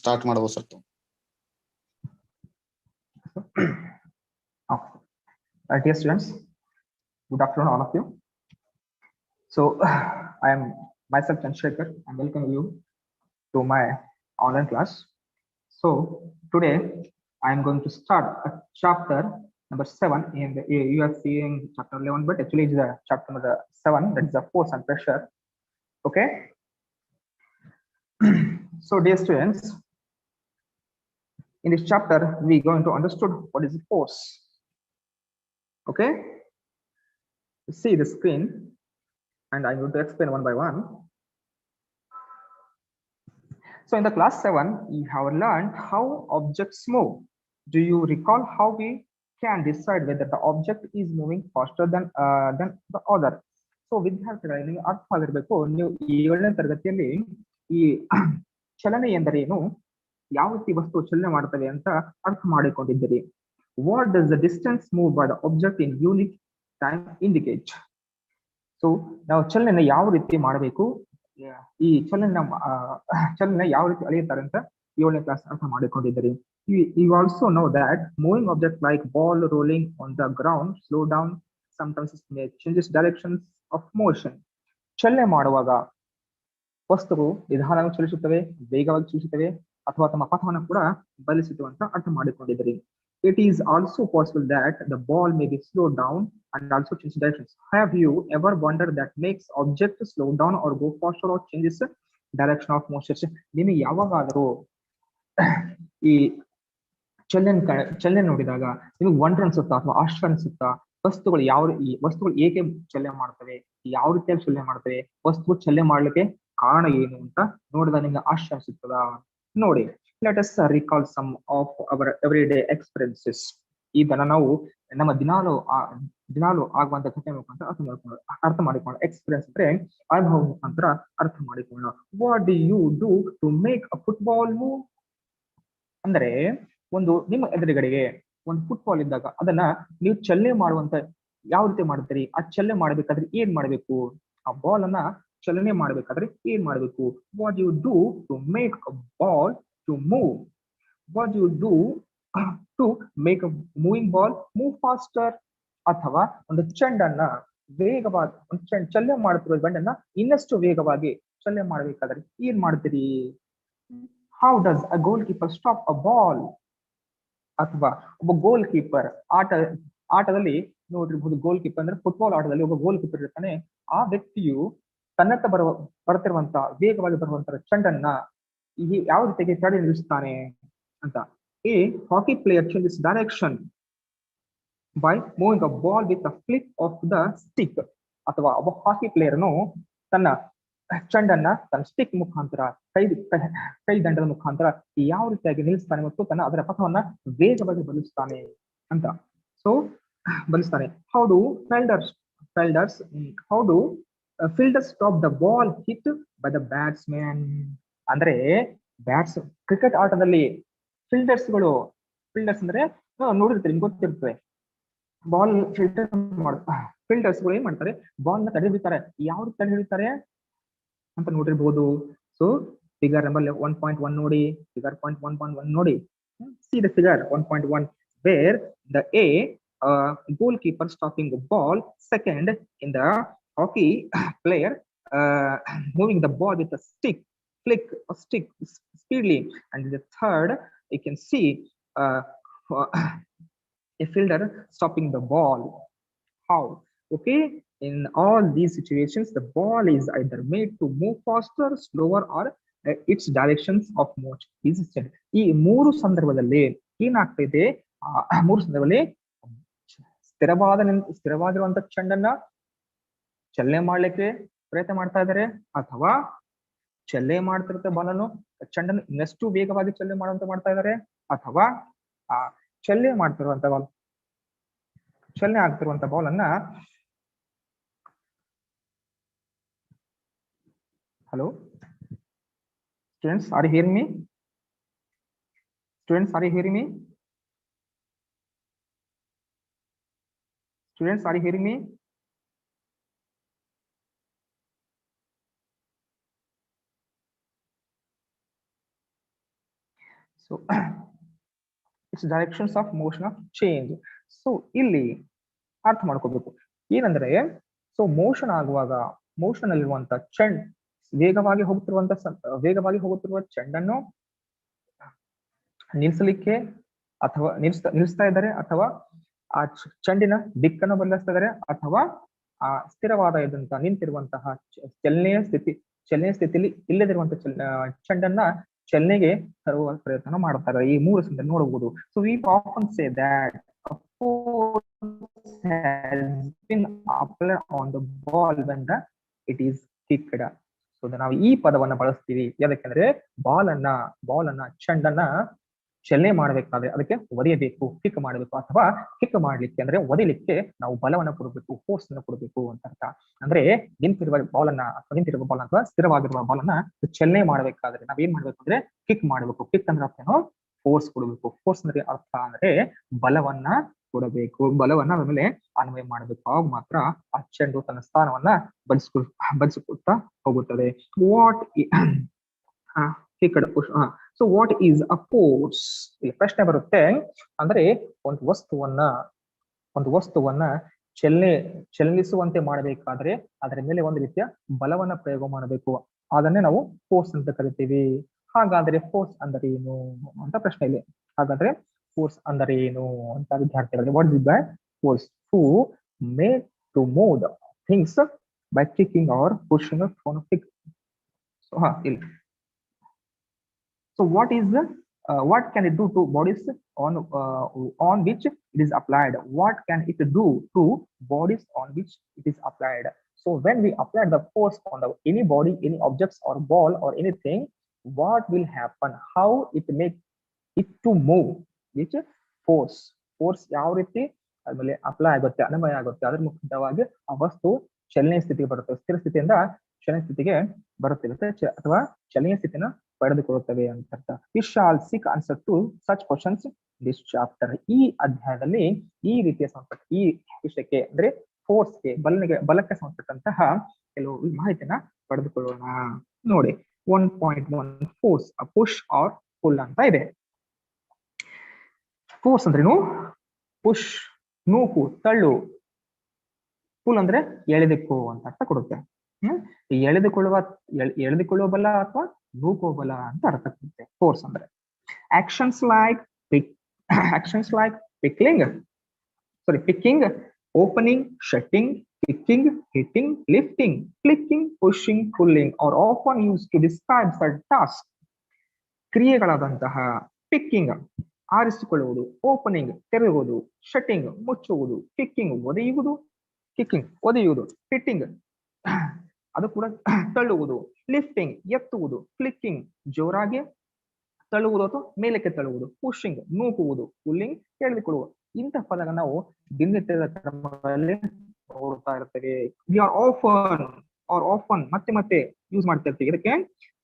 Start ಮಾಡಬಹುದು sir. Dear students, good afternoon all of you. So I am myself Chandrashekhar and welcome you to my online class. So today I am going to start a chapter number 7 in the, you are seeing chapter 11, but actually it's the chapter number 7, that is the force and pressure. Okay. So dear students, in this chapter we are going to understood what is the force. Okay, see the screen and I'm going to explain one by one. So in the class 7 you have learned how objects move. Do you recall how we can decide whether the object is moving faster than the other? So ವಿದ್ಯಾರ್ಥಿಗಳಿಗೆ ನೀವು ಅರ್ಥ ಆಗಿರಬೇಕು, ನೀವು 7ನೇ ತರಗತಿಯಲ್ಲಿ ಈ ಚಲನೆ ಎಂದರೇನು, ಯಾವ ರೀತಿ ವಸ್ತು ಚಲನೆ ಮಾಡ್ತವೆ ಅಂತ ಅರ್ಥ ಮಾಡಿಕೊಂಡಿದ್ದೀರಿ. What does the distance moved by the object in unit time indicate? So ನಾವು ಚಲನೆ ಯಾವ ರೀತಿ ಮಾಡಬೇಕು, ಈ ಚಲನೆ ಯಾವ ರೀತಿ ಅಳೆಯುತ್ತಾರೆ ಅಂತ 7ನೇ ಕ್ಲಾಸ್ ಅರ್ಥ ಮಾಡಿಕೊಂಡಿದ್ದೀರಿ. You also know that moving objects like ball rolling on the ground slow down, sometimes it may changes directions of motion. ಚಲನೆ ಮಾಡುವಾಗ ವಸ್ತುಗಳು ನಿಧಾನವಾಗಿ ಚಲಿಸುತ್ತವೆ, ವೇಗವಾಗಿ ಚಲಿಸುತ್ತವೆ ಅಥವಾ ತಮ್ಮ ಪಥವನ್ನು ಕೂಡ ಬದಲಿಸುತ್ತವೆ ಅಂತ ಅರ್ಥ ಮಾಡಿಕೊಂಡಿದ್ದೀರಿ. It is also possible that the ball may be slowed down and also change directions. Have you ever wondered that makes object slow down or go faster or changes direction of motion? ನಿಮಗೆ ಯಾವಾಗಾದರೂ ಈ ಚಲನೆ ನೋಡಿದಾಗ ನಿಮಗೆ wonder ಅನ್ಸುತ್ತಾ ಅಥವಾ ಆಶ್ಚರ್ಯ ಅನ್ಸುತ್ತಾ, ವಸ್ತುಗಳು ಏಕೆ ಚಲನೆ ಮಾಡ್ತವೆ, ಯಾವ ರೀತಿಯಾಗಿ ಚಲನೆ ಮಾಡ್ತವೆ, ವಸ್ತು ಚಲನೆ ಮಾಡ್ಲಿಕ್ಕೆ ಕಾರಣ ಏನು ಅಂತ ನೋಡಿದಾಗ ನಿಮ್ಗೆ ಆಶ್ಚರ್ಯ ಅನ್ಸುತ್ತದ? ನೋಡಿ, let us recall some of our everyday experiences. ಇದನ್ನ ನಾವು ನಮ್ಮ ದಿನಾಲು ಆಗುವಂತ ಘಟನೆ ಮುಖಾಂತರ ಅರ್ಥ ಮಾಡಿಕೊಳ್ಳೋಣ. ಎಕ್ಸ್ಪೀರಿಯನ್ಸ್ ಅಂದ್ರೆ ಅನುಭವ ಮುಖಾಂತರ ಅರ್ಥ ಮಾಡಿಕೊಳ್ಳೋಣ. What do you do to make a football move? ಅಂದ್ರೆ ಒಂದು ನಿಮ್ಮ ಎದುರುಗಡೆಗೆ ಒಂದು ಫುಟ್ಬಾಲ್ ಇದ್ದಾಗ ಅದನ್ನ ನೀವು ಚಲನೆ ಮಾಡುವಂತ ಯಾವ ರೀತಿ ಮಾಡ್ತೀರಿ? ಆ ಚಲನೆ ಮಾಡ್ಬೇಕಾದ್ರೆ ಏನ್ ಮಾಡ್ಬೇಕು? ಆ ಬಾಲ್ ಅನ್ನ ಚಲನೆ ಮಾಡ್ಬೇಕಾದ್ರೆ ಏನ್ ಮಾಡ್ಬೇಕು? What you do to make a ball to move? What do you do to make a moving ball move faster? ಅಥವಾ ಒಂದು ಚೆಂಡನ್ನ ವೇಗವಾಗಿ ಚಲನೆ ಮಾಡುತ್ತಿರುವ ಚೆಂಡನ್ನ ಇನ್ನಷ್ಟು ವೇಗವಾಗಿ ಚಲನೆ ಮಾಡಬೇಕಾದ್ರೆ ಏನ್ ಮಾಡ್ತೀರಿ? How does a goalkeeper stop a ball? ಅಥವಾ ಒಬ್ಬ ಗೋಲ್ ಕೀಪರ್ ಆಟದಲ್ಲಿ ನೋಡಿರ್ಬಹುದು, ಗೋಲ್ ಕೀಪರ್ ಅಂದ್ರೆ ಫುಟ್ಬಾಲ್ ಆಟದಲ್ಲಿ ಒಬ್ಬ ಗೋಲ್ ಕೀಪರ್ ಇರ್ತಾನೆ. ಆ ವ್ಯಕ್ತಿಯು ತನ್ನತ್ತ ಬರ್ತಿರುವಂತ ವೇಗವಾಗಿ ಬರುವಂತ ಚೆಂಡನ್ನ ಯಾವ ರೀತಿಯಾಗಿ ತಡೆ ನಿಲ್ಲಿಸ್ತಾನೆ ಅಂತ. A hockey player changes direction by moving a ball with a flip of the stick. ಅಥವಾ ಒಬ್ಬ ಹಾಕಿ ಪ್ಲೇಯರ್ನು ತನ್ನ ಚೆಂಡನ್ನ ತನ್ನ ಸ್ಟಿಕ್ ಮುಖಾಂತರ ಕೈ ದಂಡದ ಮುಖಾಂತರ ಯಾವ ರೀತಿಯಾಗಿ ನಿಲ್ಲಿಸ್ತಾನೆ ಮತ್ತು ಅದರ ಪಥವನ್ನ ವೇಗವಾಗಿ ಬದಲಿಸ್ತಾನೆ ಅಂತ. So ಬದಲಿಸ್ತಾನೆ. How do fielders stop the ball hit by the batsman? ಅಂದ್ರೆ ಕ್ರಿಕೆಟ್ ಆಟದಲ್ಲಿ ಫೀಲ್ಡರ್ಸ್ ಅಂದ್ರೆ ನೋಡಿರ್ತೀರಿ, ನಿಮ್ಗೆ ಗೊತ್ತಿರ್ತವೆ. ಬಾಲ್ ಫೀಲ್ಡರ್ಸ್ ಗಳು ಏನ್ ಮಾಡ್ತಾರೆ? ಬಾಲ್ ನ ತಡೆ ಹಿಡಿತಾರೆ. ಯಾವ ರೀತಿ ತಡೆ ಹಿಡಿತಾರೆ ಅಂತ ನೋಡಿರ್ಬಹುದು. ಸೊ ಫಿಗರ್ ನಂಬರ್ 1.1 ನೋಡಿ, ಫಿಗರ್ 1.1 ನೋಡಿ. See the figure 1.1 where the goalkeeper stopping the ball, second in the hockey player moving the ball with a stick speedily, and the third you can see a fielder stopping the ball. How? Okay, in all these situations the ball is either made to move faster, slower or its directions of motion is set. ಈ ಮೂರು ಸಂದರ್ಭದಲ್ಲಿ ಏನಾಗ್ತಾ ಇದೆ? ಮೂರು ಸಂದರ್ಭದಲ್ಲಿ ಸ್ಥಿರವಾಗಿರುವಂತ ಚೆಂಡನ್ನ ಚಲನೆ ಮಾಡ್ಲಿಕ್ಕೆ ಪ್ರಯತ್ನ ಮಾಡ್ತಾ ಇದ್ದಾರೆ, ಅಥವಾ ಚಲನೆ ಮಾಡ್ತಿರುತ್ತೆ ಬಾಲನ್ನು ಚೆಂಡನ್ನು ಇನ್ನಷ್ಟು ವೇಗವಾಗಿ ಚಲನೆ ಮಾಡುವಂತ ಮಾಡ್ತಾ ಇದ್ದಾರೆ, ಅಥವಾ ಚಲನೆ ಆಗ್ತಿರುವಂತ ಬಾಲ್ ಅನ್ನ hello students, are you hearing me? Students, are you hearing me? Students, are you hearing me? So it's directions of motion of change. So ಇಲ್ಲಿ ಅರ್ಥ ಮಾಡ್ಕೋಬೇಕು ಏನಂದ್ರೆ, ಸೊ ಮೋಷನ್ ಆಗುವಾಗ ಮೋಷನ್ ಅಲ್ಲಿರುವಂತ ಚೆಂಡ್ ವೇಗವಾಗಿ ಹೋಗುತ್ತಿರುವ ಚೆಂಡನ್ನು ನಿಲ್ಲಿಸಲಿಕ್ಕೆ ಅಥವಾ ನಿಲ್ಲಿಸ್ತಾ ಇದ್ದಾರೆ, ಅಥವಾ ಆ ಚೆಂಡಿನ ದಿಕ್ಕನ್ನು ಬದಲಿಸ್ತಾ ಇದ್ದಾರೆ, ಅಥವಾ ಆ ಸ್ಥಿರವಾದ ಇದ್ದಂತ ನಿಂತಿರುವಂತಹ ಚಲನೆಯ ಸ್ಥಿತಿಯಲ್ಲಿ ಇಲ್ಲದಿರುವಂತಹ ಚೆಂಡನ್ನ ಚಲನೆಗೆ ತರುವ ಪ್ರಯತ್ನ ಮಾಡ್ತಾರೆ. ಈ ಮೂರು ಸಂದರ್ಭ ನೋಡಬಹುದು. So we often say that has been applied on the ball when it is kicked. So ನಾವು ಈ ಪದವನ್ನ ಬಳಸ್ತೀವಿ ಯಾಕಂದ್ರೆ ಬಾಲ್ ಅನ್ನ ಚೆಂಡನ್ನ ಚಲನೆ ಮಾಡಬೇಕಾದ್ರೆ ಅದಕ್ಕೆ ಒದೆಯಬೇಕು, ಕಿಕ್ ಮಾಡಬೇಕು, ಅಥವಾ ಕಿಕ್ ಮಾಡ್ಲಿಕ್ಕೆ ಅಂದ್ರೆ ಒದಿಲಿಕ್ಕೆ ನಾವು ಬಲವನ್ನ ಕೊಡಬೇಕು, ಫೋರ್ಸ್ ಅನ್ನು ಕೊಡಬೇಕು ಅಂತ ಅರ್ಥ. ಅಂದ್ರೆ ನಿಂತಿರುವ ಬಾಲ್ ಅಥವಾ ಸ್ಥಿರವಾಗಿರುವ ಬಾಲ್ ಅನ್ನ ಚಲನೆ ಮಾಡಬೇಕಾದ್ರೆ ನಾವೇನ್ ಮಾಡ್ಬೇಕು ಅಂದ್ರೆ ಕಿಕ್ ಮಾಡಬೇಕು. ಕಿಕ್ ಅಂದ್ರೆ ಅರ್ಥ ಏನು? ಫೋರ್ಸ್ ಕೊಡಬೇಕು. ಫೋರ್ಸ್ ಅಂದ್ರೆ ಅರ್ಥ ಅಂದ್ರೆ ಬಲವನ್ನ ಕೊಡಬೇಕು, ಬಲವನ್ನ ಆಮೇಲೆ ಅನ್ವಯ ಮಾಡಬೇಕು. ಆಗ ಮಾತ್ರ ಆ ಚೆಂಡು ತನ್ನ ಸ್ಥಾನವನ್ನ ಬದಲಿಸಿಕೊಳ್ತಾ ಹೋಗುತ್ತದೆ. What so what is a force? ಇಲ್ಲಿ ಪ್ರಶ್ನೆ ಬರುತ್ತೆ. ಅಂದ್ರೆ ಒಂದು ವಸ್ತುವನ್ನ ಚಲನಿಸುವಂತೆ ಮಾಡಬೇಕಾದ್ರೆ ಅದರ ಮೇಲೆ ಒಂದು ರೀತಿಯ ಬಲವನ್ನ ಪ್ರಯೋಗ ಮಾಡಬೇಕು. ಅದನ್ನೇ ನಾವು ಫೋರ್ಸ್ ಅಂತ ಕರಿತೀವಿ. ಹಾಗಾದ್ರೆ ಫೋರ್ಸ್ ಅಂದರೆ ಏನು ಅಂತ ಪ್ರಶ್ನೆ ಇಲ್ಲಿ. ಹಾಗಾದ್ರೆ ಫೋರ್ಸ್ ಅಂದರೆ ಏನು ಅಂತ ವಿದ್ಯಾರ್ಥಿಗಳಿಗೆ, what is by force? To move the things by kicking or pushing from kick. So ಇಲ್ಲಿ so what can it do to bodies on which it is applied? What can it do to bodies on which it is applied? So when we apply the force on any body, any objects or ball or anything, what will happen? How it make it to move? Which force ಯಾವ ರೀತಿ ಆಮೇಲೆ apply ಆಗುತ್ತೆ, ಅನ್ವಯ ಆಗುತ್ತೆ, ಅದ್ರ ಮುಖ್ಯವಾಗಿ ಆ ವಸ್ತು ಚಲನೆಯ ಸ್ಥಿತಿಗೆ ಬರುತ್ತೆ, ಸ್ಥಿರ ಸ್ಥಿತಿಯಿಂದ ಚಲನೆ ಸ್ಥಿತಿಗೆ ಬರುತ್ತಿರುತ್ತೆ, ಅಥವಾ ಚಲನೆಯ ಸ್ಥಿತಿನ ಪಡೆದುಕೊಳ್ಳುತ್ತವೆ ಅಂತ ಅರ್ಥ. We shall seek answer to such questions this chapter. ಈ ಅಧ್ಯಾಯದಲ್ಲಿ ಈ ರೀತಿಯ ಈ ವಿಷಯಕ್ಕೆ ಅಂದ್ರೆ ಫೋರ್ಸ್ಗೆ ಬಲಕ್ಕೆ ಸಂಬಂಧಪಟ್ಟಂತಹ ಕೆಲವು ಮಾಹಿತಿನ ಪಡೆದುಕೊಳ್ಳೋಣ. ನೋಡಿ 1.1 ಫೋರ್ಸ್ ಪುಷ್ ಆರ್ ಪುಲ್ ಅಂತ ಇದೆ. ಫೋರ್ಸ್ ಅಂದ್ರೇನು? ಪುಷ್ ನೂಕು, ತಳ್ಳು. ಪುಲ್ ಅಂದ್ರೆ ಎಳೆದಿಕ್ಕು ಅಂತ ಅರ್ಥ ಕೊಡುತ್ತೆ. ಎಳೆದುಕೊಳ್ಳುವ ಬಲ ಅಥವಾ ನೂಕುವ ಬಲ ಅಂತ ಅರ್ಥ ಕೊಡುತ್ತೆ ಫೋರ್ಸ್ ಅಂದ್ರೆ. Actions like picking, opening, shutting, kicking, hitting, lifting, flicking, pushing, pulling are often used to describe such tasks. ಕ್ರಿಯೆಗಳಾದಂತಹ ಪಿಕ್ಕಿಂಗ್ ಆರಿಸಿಕೊಳ್ಳುವುದು, ಓಪನಿಂಗ್ ತೆರೆಯುವುದು, ಶಟ್ಟಿಂಗ್ ಮುಚ್ಚುವುದು, ಕಿಕ್ಕಿಂಗ್ ಒದೆಯುವುದು, ಹಿಟ್ಟಿಂಗ್ ಅದು ಕೂಡ ತಳ್ಳುವುದು, ಲಿಫ್ಟಿಂಗ್ ಎತ್ತುವುದು, ಕ್ಲಿಕ್ಕಿಂಗ್ ಜೋರಾಗಿ ತಳ್ಳುವುದು ಅಥವಾ ಮೇಲಕ್ಕೆ ತಳ್ಳುವುದು, ಪುಷಿಂಗ್ ನೂಕುವುದು, ಪುಲ್ಲಿಂಗ್ ಎಳೆದುಕೊಳ್ಳುವುದು. ಇಂತಹ ಪದಗಳನ್ನ ನಾವು ದಿನನಿತ್ಯದ ಕ್ರಮಗಳಲ್ಲಿ ನೋಡ್ತಾ ಇರ್ತೇವೆ. ವಿ ಆರ್ ಆಫನ್ ಮತ್ತೆ ಯೂಸ್ ಮಾಡ್ತಾ ಇರ್ತೀವಿ. ಇದಕ್ಕೆ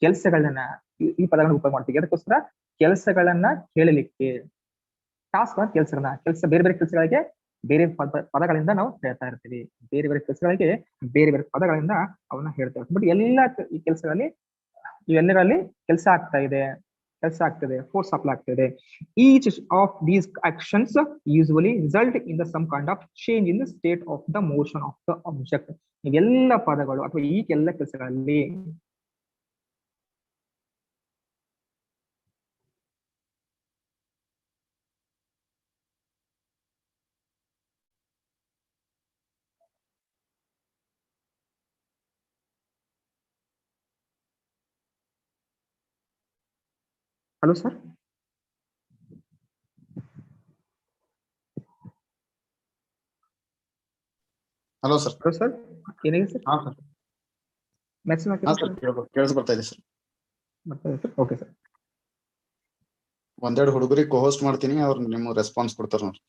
ಕೆಲಸಗಳನ್ನ ಈ ಪದಗಳನ್ನ ಉಪಯೋಗ ಮಾಡ್ತೀವಿ. ಅದಕ್ಕೋಸ್ಕರ ಕೆಲಸಗಳನ್ನ ಹೇಳಲಿಕ್ಕೆ, ಟಾಸ್ಕ್ ಕೆಲಸ ಬೇರೆ ಬೇರೆ ಕೆಲಸಗಳಿಗೆ ಬೇರೆ ಪದಗಳಿಂದ ನಾವು ಹೇಳ್ತಾ ಇರ್ತೀವಿ. ಬೇರೆ ಬೇರೆ ಕೆಲಸಗಳಿಗೆ ಬೇರೆ ಬೇರೆ ಪದಗಳಿಂದ ಅವನ್ನ ಹೇಳ್ತಾ ಇರ್ತೀವಿ. ಬಟ್ ಎಲ್ಲ ಈ ಕೆಲಸಗಳಲ್ಲಿ ಇವೆಲ್ಲರಲ್ಲಿ ಕೆಲಸ ಆಗ್ತದೆ, ಫೋರ್ಸ್ ಅಪ್ಲೈ ಆಗ್ತದೆ. Each of these actions usually result in the some kind of change in the state of the motion of the object. ಇವೆಲ್ಲ ಪದಗಳು ಅಥವಾ ಈ ಎಲ್ಲ ಕೆಲಸಗಳಲ್ಲಿ ಹಲೋ ಸರ್. Hello sir. ಏನಿದೆ ಸರ್? ಹಾ ಸರ್. ಕೇಳಿಸ್ಬರ್ತಾ ಇದೆ ಸರ್. Okay sir. ಒಂದೆರಡು ಹುಡುಗರಿಗೆ ಕೋ-ಹೋಸ್ಟ್ ಮಾಡ್ತೀನಿ, ಅವ್ರು ನಿಮ್ಮ ರೆಸ್ಪಾನ್ಸ್ ಕೊಡ್ತಾರ ನೋಡಿ.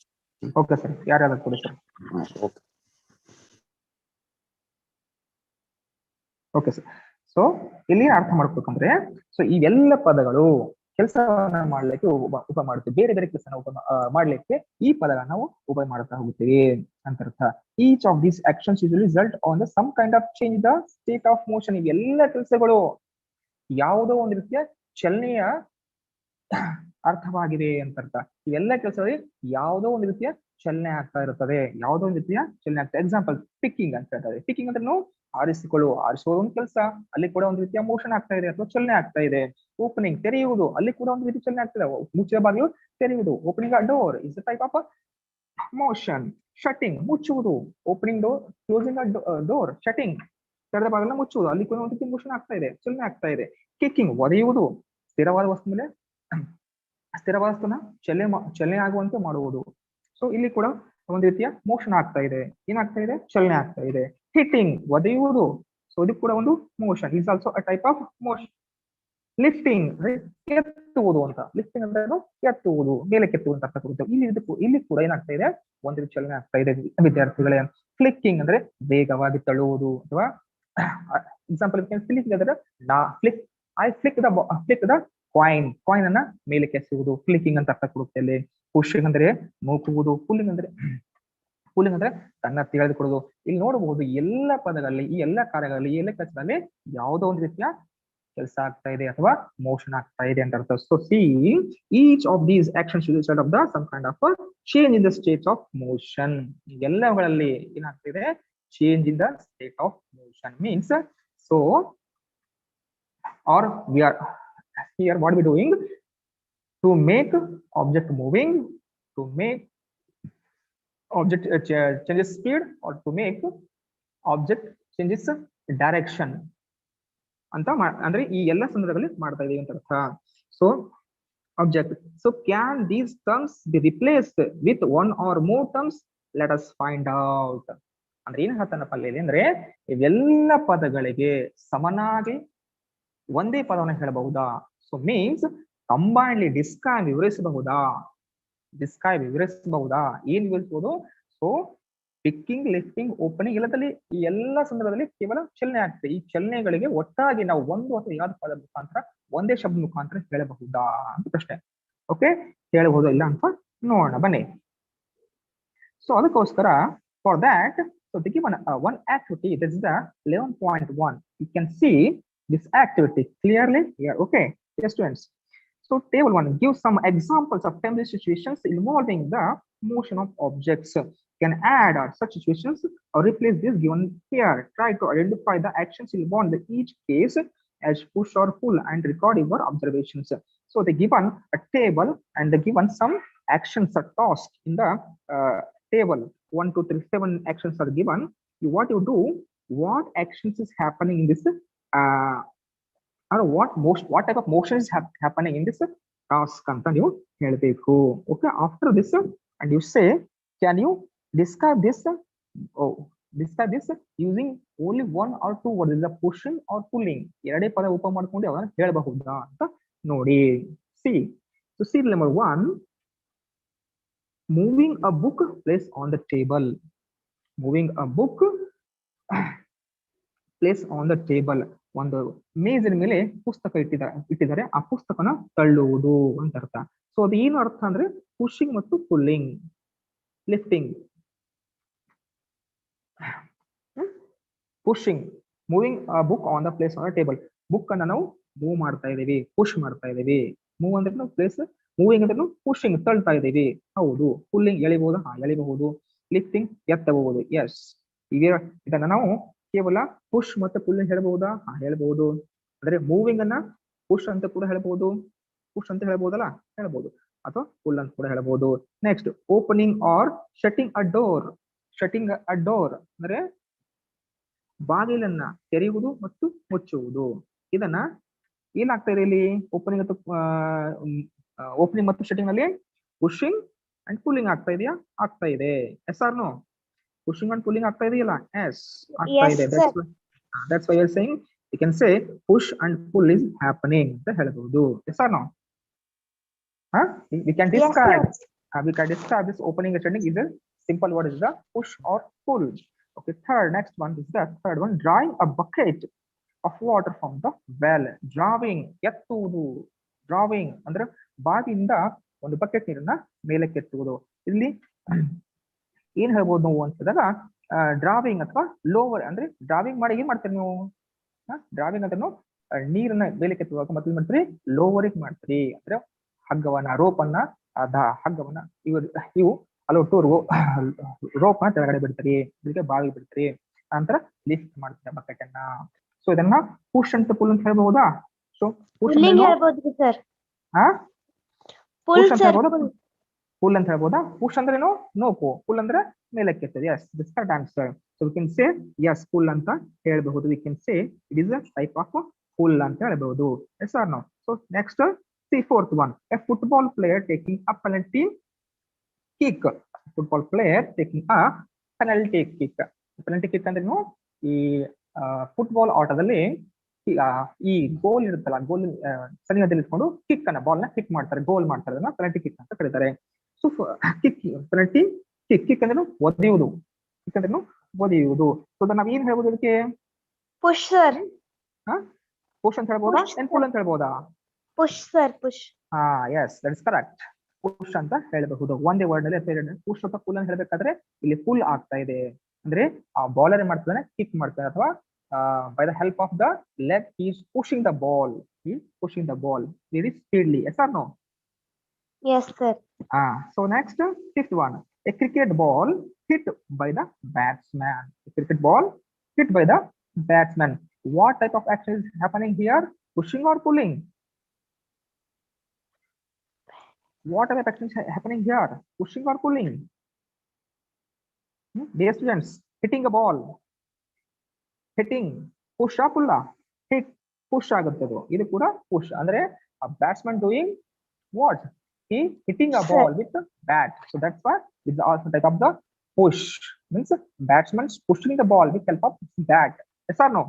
ಓಕೆ ಸರ್, ಯಾರ್ಯಾರು ಕೊಡಿ ಸರ್. Okay sir. ಸೊ ಇಲ್ಲಿ ಅರ್ಥ ಮಾಡ್ಬೇಕಂದ್ರೆ, ಸೊ ಈ ಎಲ್ಲ ಪದಗಳು ಕೆಲಸವನ್ನ ಮಾಡ್ಲಿಕ್ಕೆ ಉಪಯೋಗ ಮಾಡ್ತೀವಿ. ಬೇರೆ ಬೇರೆ ಕೆಲಸ ಮಾಡ್ಲಿಕ್ಕೆ ಈ ಪದಗಳನ್ನ ನಾವು ಉಪಯೋಗ ಮಾಡ್ತಾ ಹೋಗ್ತೀವಿ ಅಂತ ಅರ್ಥ. Each of these actions usually result on the some kind of change the state of motion. ಇವೆಲ್ಲ ಕೆಲಸಗಳು ಯಾವುದೋ ಒಂದು ರೀತಿಯ ಚಲನೆಯ ಅರ್ಥವಾಗಿದೆ ಅಂತ ಅರ್ಥ. ಇವೆಲ್ಲ ಕೆಲಸದಲ್ಲಿ ಯಾವುದೋ ಒಂದು ರೀತಿಯ ಚಲನೆ ಆಗ್ತಾ ಇರುತ್ತದೆ, ಯಾವುದೋ ಒಂದು ರೀತಿಯ ಚಲನೆ ಆಗ್ತಾ. ಎಕ್ಸಾಂಪಲ್ ಪಿಕ್ಕಿಂಗ್ ಅಂತ ಹೇಳ್ತಾರೆ. ಪಿಕ್ಕಿಂಗ್ ಅಂದ್ರೆ ಆರಿಸೋದು ಒಂದು ಕೆಲಸ, ಅಲ್ಲಿ ಕೂಡ ಒಂದು ರೀತಿಯ ಮೋಷನ್ ಆಗ್ತಾ ಇದೆ ಅಥವಾ ಚಲನೆ ಆಗ್ತಾ ಇದೆ. ಓಪನಿಂಗ್ ತೆರೆಯುವುದು, ಅಲ್ಲಿ ಕೂಡ ಒಂದು ರೀತಿ ಚಲನೆ ಆಗ್ತಾ ಇದೆ, ಮುಚ್ಚಿದ ಬಾಗಿಲು ತೆರೆಯುವುದು. Opening a door is type of motion. Shutting ಮುಚ್ಚುವುದು, opening door, closing door, shutting ತೆರೆದ ಬಾಗಿಲನ್ನ ಮುಚ್ಚುವುದು, ಅಲ್ಲಿ ಕೂಡ ಒಂದು ರೀತಿ ಮೋಷನ್ ಆಗ್ತಾ ಇದೆ, ಚಲನೆ ಆಗ್ತಾ ಇದೆ. ಕಿಕ್ಕಿಂಗ್ ಒದೆಯುವುದು, ಸ್ಥಿರವಾದ ವಸ್ತು ಮೇಲೆ ಸ್ಥಿರವಾದ ವಸ್ತುನ ಚಲನೆ ಆಗುವಂತೆ ಮಾಡುವುದು. ಸೊ ಇಲ್ಲಿ ಕೂಡ ಒಂದು ರೀತಿಯ ಮೋಷನ್ ಆಗ್ತಾ ಇದೆ, ಏನಾಗ್ತಾ ಇದೆ, ಚಲನೆ ಆಗ್ತಾ ಇದೆ. ಹಿಟ್ಟಿಂಗ್ ಒದೆಯುವುದು, ಸೊ ಇದು ಕೂಡ ಒಂದು motion, is also a type of motion. Lifting ಎತ್ತುವುದು ಅಂತ, ಲಿಫ್ಟಿಂಗ್ ಅಂದ್ರೆ ಎತ್ತುವುದು, ಮೇಲೆ ಕೆತ್ತುವುದು ಅಂತ ಅರ್ಥ ಕೊಡುತ್ತೆ. ಇಲ್ಲಿ ಕೂಡ ಏನಾಗ್ತಾ ಇದೆ, ಒಂದು ರೀತಿ ಚಲನೆ ಆಗ್ತಾ ಇದೆ ವಿದ್ಯಾರ್ಥಿಗಳೇ. ಕ್ಲಿಕ್ಕಿಂಗ್ ಅಂದ್ರೆ ವೇಗವಾಗಿ ತಳ್ಳುವುದು ಅಥವಾ ಎಕ್ಸಾಂಪಲ್ ಕ್ಲಿಕ್ ಅಂದ್ರೆ ಐ ಫ್ಲಿಕ್ ದ ಕಾಯಿನ್ ಅನ್ನ ಮೇಲೆ ಕೆಸುವುದು, ಕ್ಲಿಕ್ಕಿಂಗ್ ಅಂತ ಅರ್ಥ ಕೊಡುತ್ತೆ ಅಲ್ಲಿ. ಪುಷಿಂಗ್ ಅಂದ್ರೆ ನೂಕುವುದು, ಪುಲ್ಲಿಂಗ್ ಅಂದ್ರೆ ತನ್ನ ತಿಳಿದುಕೊಳ್ಳುವುದು. ಇಲ್ಲಿ ನೋಡಬಹುದು ಎಲ್ಲ ಪದಗಳಲ್ಲಿ, ಈ ಎಲ್ಲ ಕಾರ್ಯಗಳಲ್ಲಿ, ಈ ಎಲ್ಲ ಕೆಲಸದಲ್ಲಿ ಯಾವುದೋ ಒಂದು ರೀತಿಯ ಕೆಲಸ ಆಗ್ತಾ ಇದೆ ಅಥವಾ ಮೋಷನ್ ಆಗ್ತಾ ಇದೆ ಅಂತ ಅರ್ಥ. So see each of these actions is result of the some kind of change in the state of motion. ಎಲ್ಲಗಳಲ್ಲಿ ಏನಾಗ್ತಿದೆ, change in the state of motion means. So are we are here what we doing to make object moving, to make object changes speed, or to make object changes direction ಅಂತ ಅಂದ್ರೆ ಈ ಎಲ್ಲ ಸಂದರ್ಭಗಳಲ್ಲಿ ಮಾಡ್ತಾ ಇದೀವಿ ಅಂತ ಅರ್ಥ. So object, so can these terms be replaced with one or more terms? Let us find out. ಅಂದ್ರೆ ಏನ್ ಹೇಳ್ತಾನಪ್ಪ ಅಲ್ಲಿ ಅಂದ್ರೆ, ಇವೆಲ್ಲ ಪದಗಳಿಗೆ ಸಮನಾಗಿ ಒಂದೇ ಪದವನ್ನು ಹೇಳಬಹುದಾ? ಸೊ ಮೀನ್ಸ್ ಕಂಬೈನ್ಲಿ ಡಿಸ್ಕಾಯ್ ವಿವರಿಸಬಹುದಾ? ಏನ್ ವಿವರಿಸಬಹುದು? ಸೊ ಪಿಕ್ಕಿಂಗ್, ಲಿಫ್ಟಿಂಗ್, ಓಪನಿಂಗ್ ಎಲ್ಲದಲ್ಲಿ, ಈ ಎಲ್ಲ ಸಂದರ್ಭದಲ್ಲಿ ಕೇವಲ ಚಲನೆ ಆಗ್ತದೆ. ಈ ಚಲನೆಗಳಿಗೆ ಒಟ್ಟಾಗಿ ನಾವು ಒಂದು ಅಥವಾ ಯಾವ್ದು ಪದ ಮುಖಾಂತರ, ಒಂದೇ ಶಬ್ದ ಮುಖಾಂತರ ಹೇಳಬಹುದಾ ಅಂತ ಪ್ರಶ್ನೆ. ಓಕೆ, ಹೇಳಬಹುದು ಇಲ್ಲ ಅಂತ ನೋಡೋಣ ಬನ್ನಿ. ಸೊ ಅದಕ್ಕೋಸ್ಕರ for that, so to give one activity, this is the 11.1. You can see this activity clearly here. Okay, yes students. So table 1 gives some examples of temporary situations involving the motion of objects. You can add or such situations or replace this given here. Try to identify the actions involved in each case as push or pull and record your observations. So they given a table and they given some actions or tasks in the table. 1, 2, 3, 7 actions are given. What you do, what actions is happening in this or what type of motion is happening in this task anta ನೀವು ಹೇಳಬೇಕು. Okay, after this and you say, can you describe this using only one or two words, is the pushing or pulling, ಎರಡೇ ಪದ ಉಪ ಮಾಡ್ಕೊಂಡು ಅದನ್ನ ಹೇಳಬಹುದಾ ಅಂತ ನೋಡಿ. So see number 1, moving a book placed on the table. Moving a book placed on the table. ಒಂದು ಮೇಜಿನ ಮೇಲೆ ಪುಸ್ತಕ ಇಟ್ಟಿದ್ದಾರೆ, ಆ ಪುಸ್ತಕನ ತಳ್ಳುವುದು ಅಂತ ಅರ್ಥ. ಸೊ ಅದು ಏನು ಅರ್ಥ ಅಂದ್ರೆ ಪುಷಿಂಗ್ ಮತ್ತು pulling, lifting. Pushing, moving book on the place on the table. Book ಅನ್ನ ನಾವು ಮೂವ್ ಮಾಡ್ತಾ ಇದೀವಿ, ಪುಷ್ ಮಾಡ್ತಾ ಇದೀವಿ. ಮೂವ್ ಅಂದ್ರೆ ನಾವು ಪ್ಲೇಸ್, ಮೂವಿಂಗ್ ಅಂದ್ರೆ ಪುಷಿಂಗ್ ತಳ್ತಾ ಇದೀವಿ, ಹೌದು. ಪುಲ್ಲಿಂಗ್ ಎಳಿಬಹುದು, ಎಳಿಬಹುದು. ಲಿಫ್ಟಿಂಗ್ ಎತ್ತಬಹುದು, ಎಸ್. ಇದನ್ನ ನಾವು ಕೇವಲ ಪುಷ್ ಮತ್ತೆ ಪುಲ್ ಹೇಳಬಹುದಾ? ಹೇಳಬಹುದು. ಅಂದ್ರೆ ಮೂವಿಂಗ್ ಅನ್ನ ಪುಷ್ ಅಂತ ಕೂಡ ಹೇಳಬಹುದು, ಪುಷ್ ಅಂತ ಹೇಳ್ಬಹುದಲ್ಲ, ಹೇಳ್ಬಹುದು. ಅಥವಾ ಪುಲ್ ಅಂತ ಕೂಡ ಹೇಳ್ಬಹುದು. ನೆಕ್ಸ್ಟ್, ಓಪನಿಂಗ್ ಆರ್ ಶಟಿಂಗ್ ಅ ಡೋರ್. ಶಟಿಂಗ್ ಅ ಡೋರ್ ಅಂದ್ರೆ ಬಾಗಿಲನ್ನ ತೆರೆಯುವುದು ಮತ್ತು ಮುಚ್ಚುವುದು. ಇದನ್ನ ಏನಾಗ್ತಾ ಇದೆ ಇಲ್ಲಿ, ಓಪನಿಂಗ್ ಮತ್ತು ಶಟಿಂಗ್ ಅಲ್ಲಿ ಪುಷಿಂಗ್ ಅಂಡ್ ಪುಲ್ಲಿಂಗ್ ಆಗ್ತಾ ಇದೆಯಾ? ಆಗ್ತಾ ಇದೆ. Yes or no? pushing and pulling ಆಗ್ತಾ ಇದೆಯಲ್ಲ? ಎಸ್, ಆಗ್ತಾ ಇದೆ. That's why you're saying, you can say push and pull is happening ಅಂತ ಹೇಳಬಹುದು. Yes or no? We can describe, this opening and shutting is a simple word, is the push or pull. Okay, next one is the third one, drawing a bucket of water from the well. Drawing, ಎತ್ತುವುದು. Drawing ಅಂದ್ರೆ ಬಾವಿಯಿಂದ ಒಂದು bucket ನೀರನ್ನ ಮೇಲಕ್ಕೆ ಎತ್ತುವುದು. ಇಲ್ಲಿ ಏನ್ ಹೇಳ್ಬೋದು ನಾವು ಅಂತಂದಾಗ, ಡ್ರಾವಿಂಗ್ ಅಥವಾ ಲೋವರ್ ಅಂದ್ರೆ ಡ್ರಾವಿಂಗ್ ಮಾಡಿ ಏನ್ ಮಾಡ್ತೀರಿ ನೀವು? ಡ್ರಾವಿಂಗ್ ಅಂದ್ರೆ ನೀರನ್ನ ಮೇಲೆ ಕೆತ್ತುವಾಗ ಮತ್ತೆ ಏನ್ ಮಾಡ್ತೀರಿ? ಲೋವರಿಂಗ್ ಮಾಡ್ತೀರಿ. ಅಂದ್ರೆ ರೋಪನ್ನ ಹಗ್ಗವನ್ನ ಇವು ಅಲ್ಲೊಟ್ಟೂರ್ಗು ರೋಪ್ನ ಕೆಳಗಡೆ ಬಿಡ್ತೀರಿ, ಇದಕ್ಕೆ ಬಾವಿ ಬಿಡ್ತೀರಿ, ನಂತರ ಲಿಫ್ಟ್ ಮಾಡ್ತೀರಾ ಬಕೆಟ್ ಅನ್ನ. ಸೊ ಇದನ್ನ ಪುಷ್ ಅಂತ ಪುಲ್ ಅಂತ ಹೇಳ್ಬಹುದಾ? ಸೊ ಪುಷ್ ಸರ್ ಪುಷ್ ಅಂತ ಹೇಳ್ಬೋದಾ? ಪುಲ್ ಅಂತ ಹೇಳ್ಬೋದಾ? ಪುಷ್ ಅಂದ್ರೆ ಏನು? ನೋಕು. ಪುಲ್ ಅಂದ್ರೆ ಮೇಲಕ್ಕೆ ಎತ್ತೋದು. Yes, this correct answer. So we can say as pull ಅಂತ ಹೇಳಬಹುದು. We can say it is a type of pull ಅಂತ ಹೇಳಬಹುದು. Yes or no? So next see fourth one, a football player taking a penalty kick. Football player taking a penalty kick. Penalty kick ಅಂದ್ರೆ ಏನು? ಈ football ಆಟದಲ್ಲಿ ಈ ಗೋಲ್ ಇರುತ್ತಲ್ಲ, ಗೋಲ್ ಸನಿಹದಲ್ಲಿ ಇಟ್ಕೊಂಡು kick ಅನ್ನ ಬಾಲ್ ನ ಕಿಕ್ ಮಾಡ್ತಾರೆ, ಗೋಲ್ ಮಾಡ್ತಾರೆ, ಅದನ್ನ ಪೆನಲ್ಟಿ ಕಿಕ್ ಅಂತ ಕರೀತಾರೆ. So kick penalty kick. Kick ಅಂದ್ರೆ ಒದೆಯುವುದು. ಕಿಕ್ ಅಂದ್ರೆ ಒದೆಯುವುದು. ಸೊ ನಾವ್ ಏನ್ ಹೇಳ್ಬೋದು ಇದಕ್ಕೆ? Push sir. ಪುಷ್ ಅಂತ ಹೇಳ್ಬೋದಾ? ಏನ್ ಪುಲ್ ಅಂತ ಹೇಳ್ಬೋದಾ? Push sir, push. Yes, that is correct. Push ಅಂತ ಹೇಳಬಹುದು. ಒಂದೇ ವರ್ಡ್ ನಲ್ಲಿ ಪುಷ್ ಅಥವಾ ಪುಲ್ ಅಂತ ಹೇಳ್ಬೇಕಾದ್ರೆ ಇಲ್ಲಿ ಪುಲ್ ಆಗ್ತಾ ಇದೆ ಅಂದ್ರೆ ಆ ಬಾಲರ್ ಏನ್ ಮಾಡ್ತಾನೆ, ಕಿಕ್ ಮಾಡ್ತಾನೆ, ಅಥವಾ by the help of the leg he is pushing the ball. He is pushing the ball very speedily. Yes or no? Yes sir. So next, fifth one, a cricket ball hit by the batsman. A cricket ball hit by the batsman. What type of action is happening here? Pushing or pulling? What type of action is happening here? Pushing or pulling? Dear students, hitting a ball, hitting, push or pull? Hit, push ಆಗುತ್ತದು. ಇದು ಕೂಡ push ಅಂದ್ರೆ a batsman doing what? He hitting a ball with the bat. So that's why it's also type of the push. Means batsman pushing the ball with help of bat. Yes or no?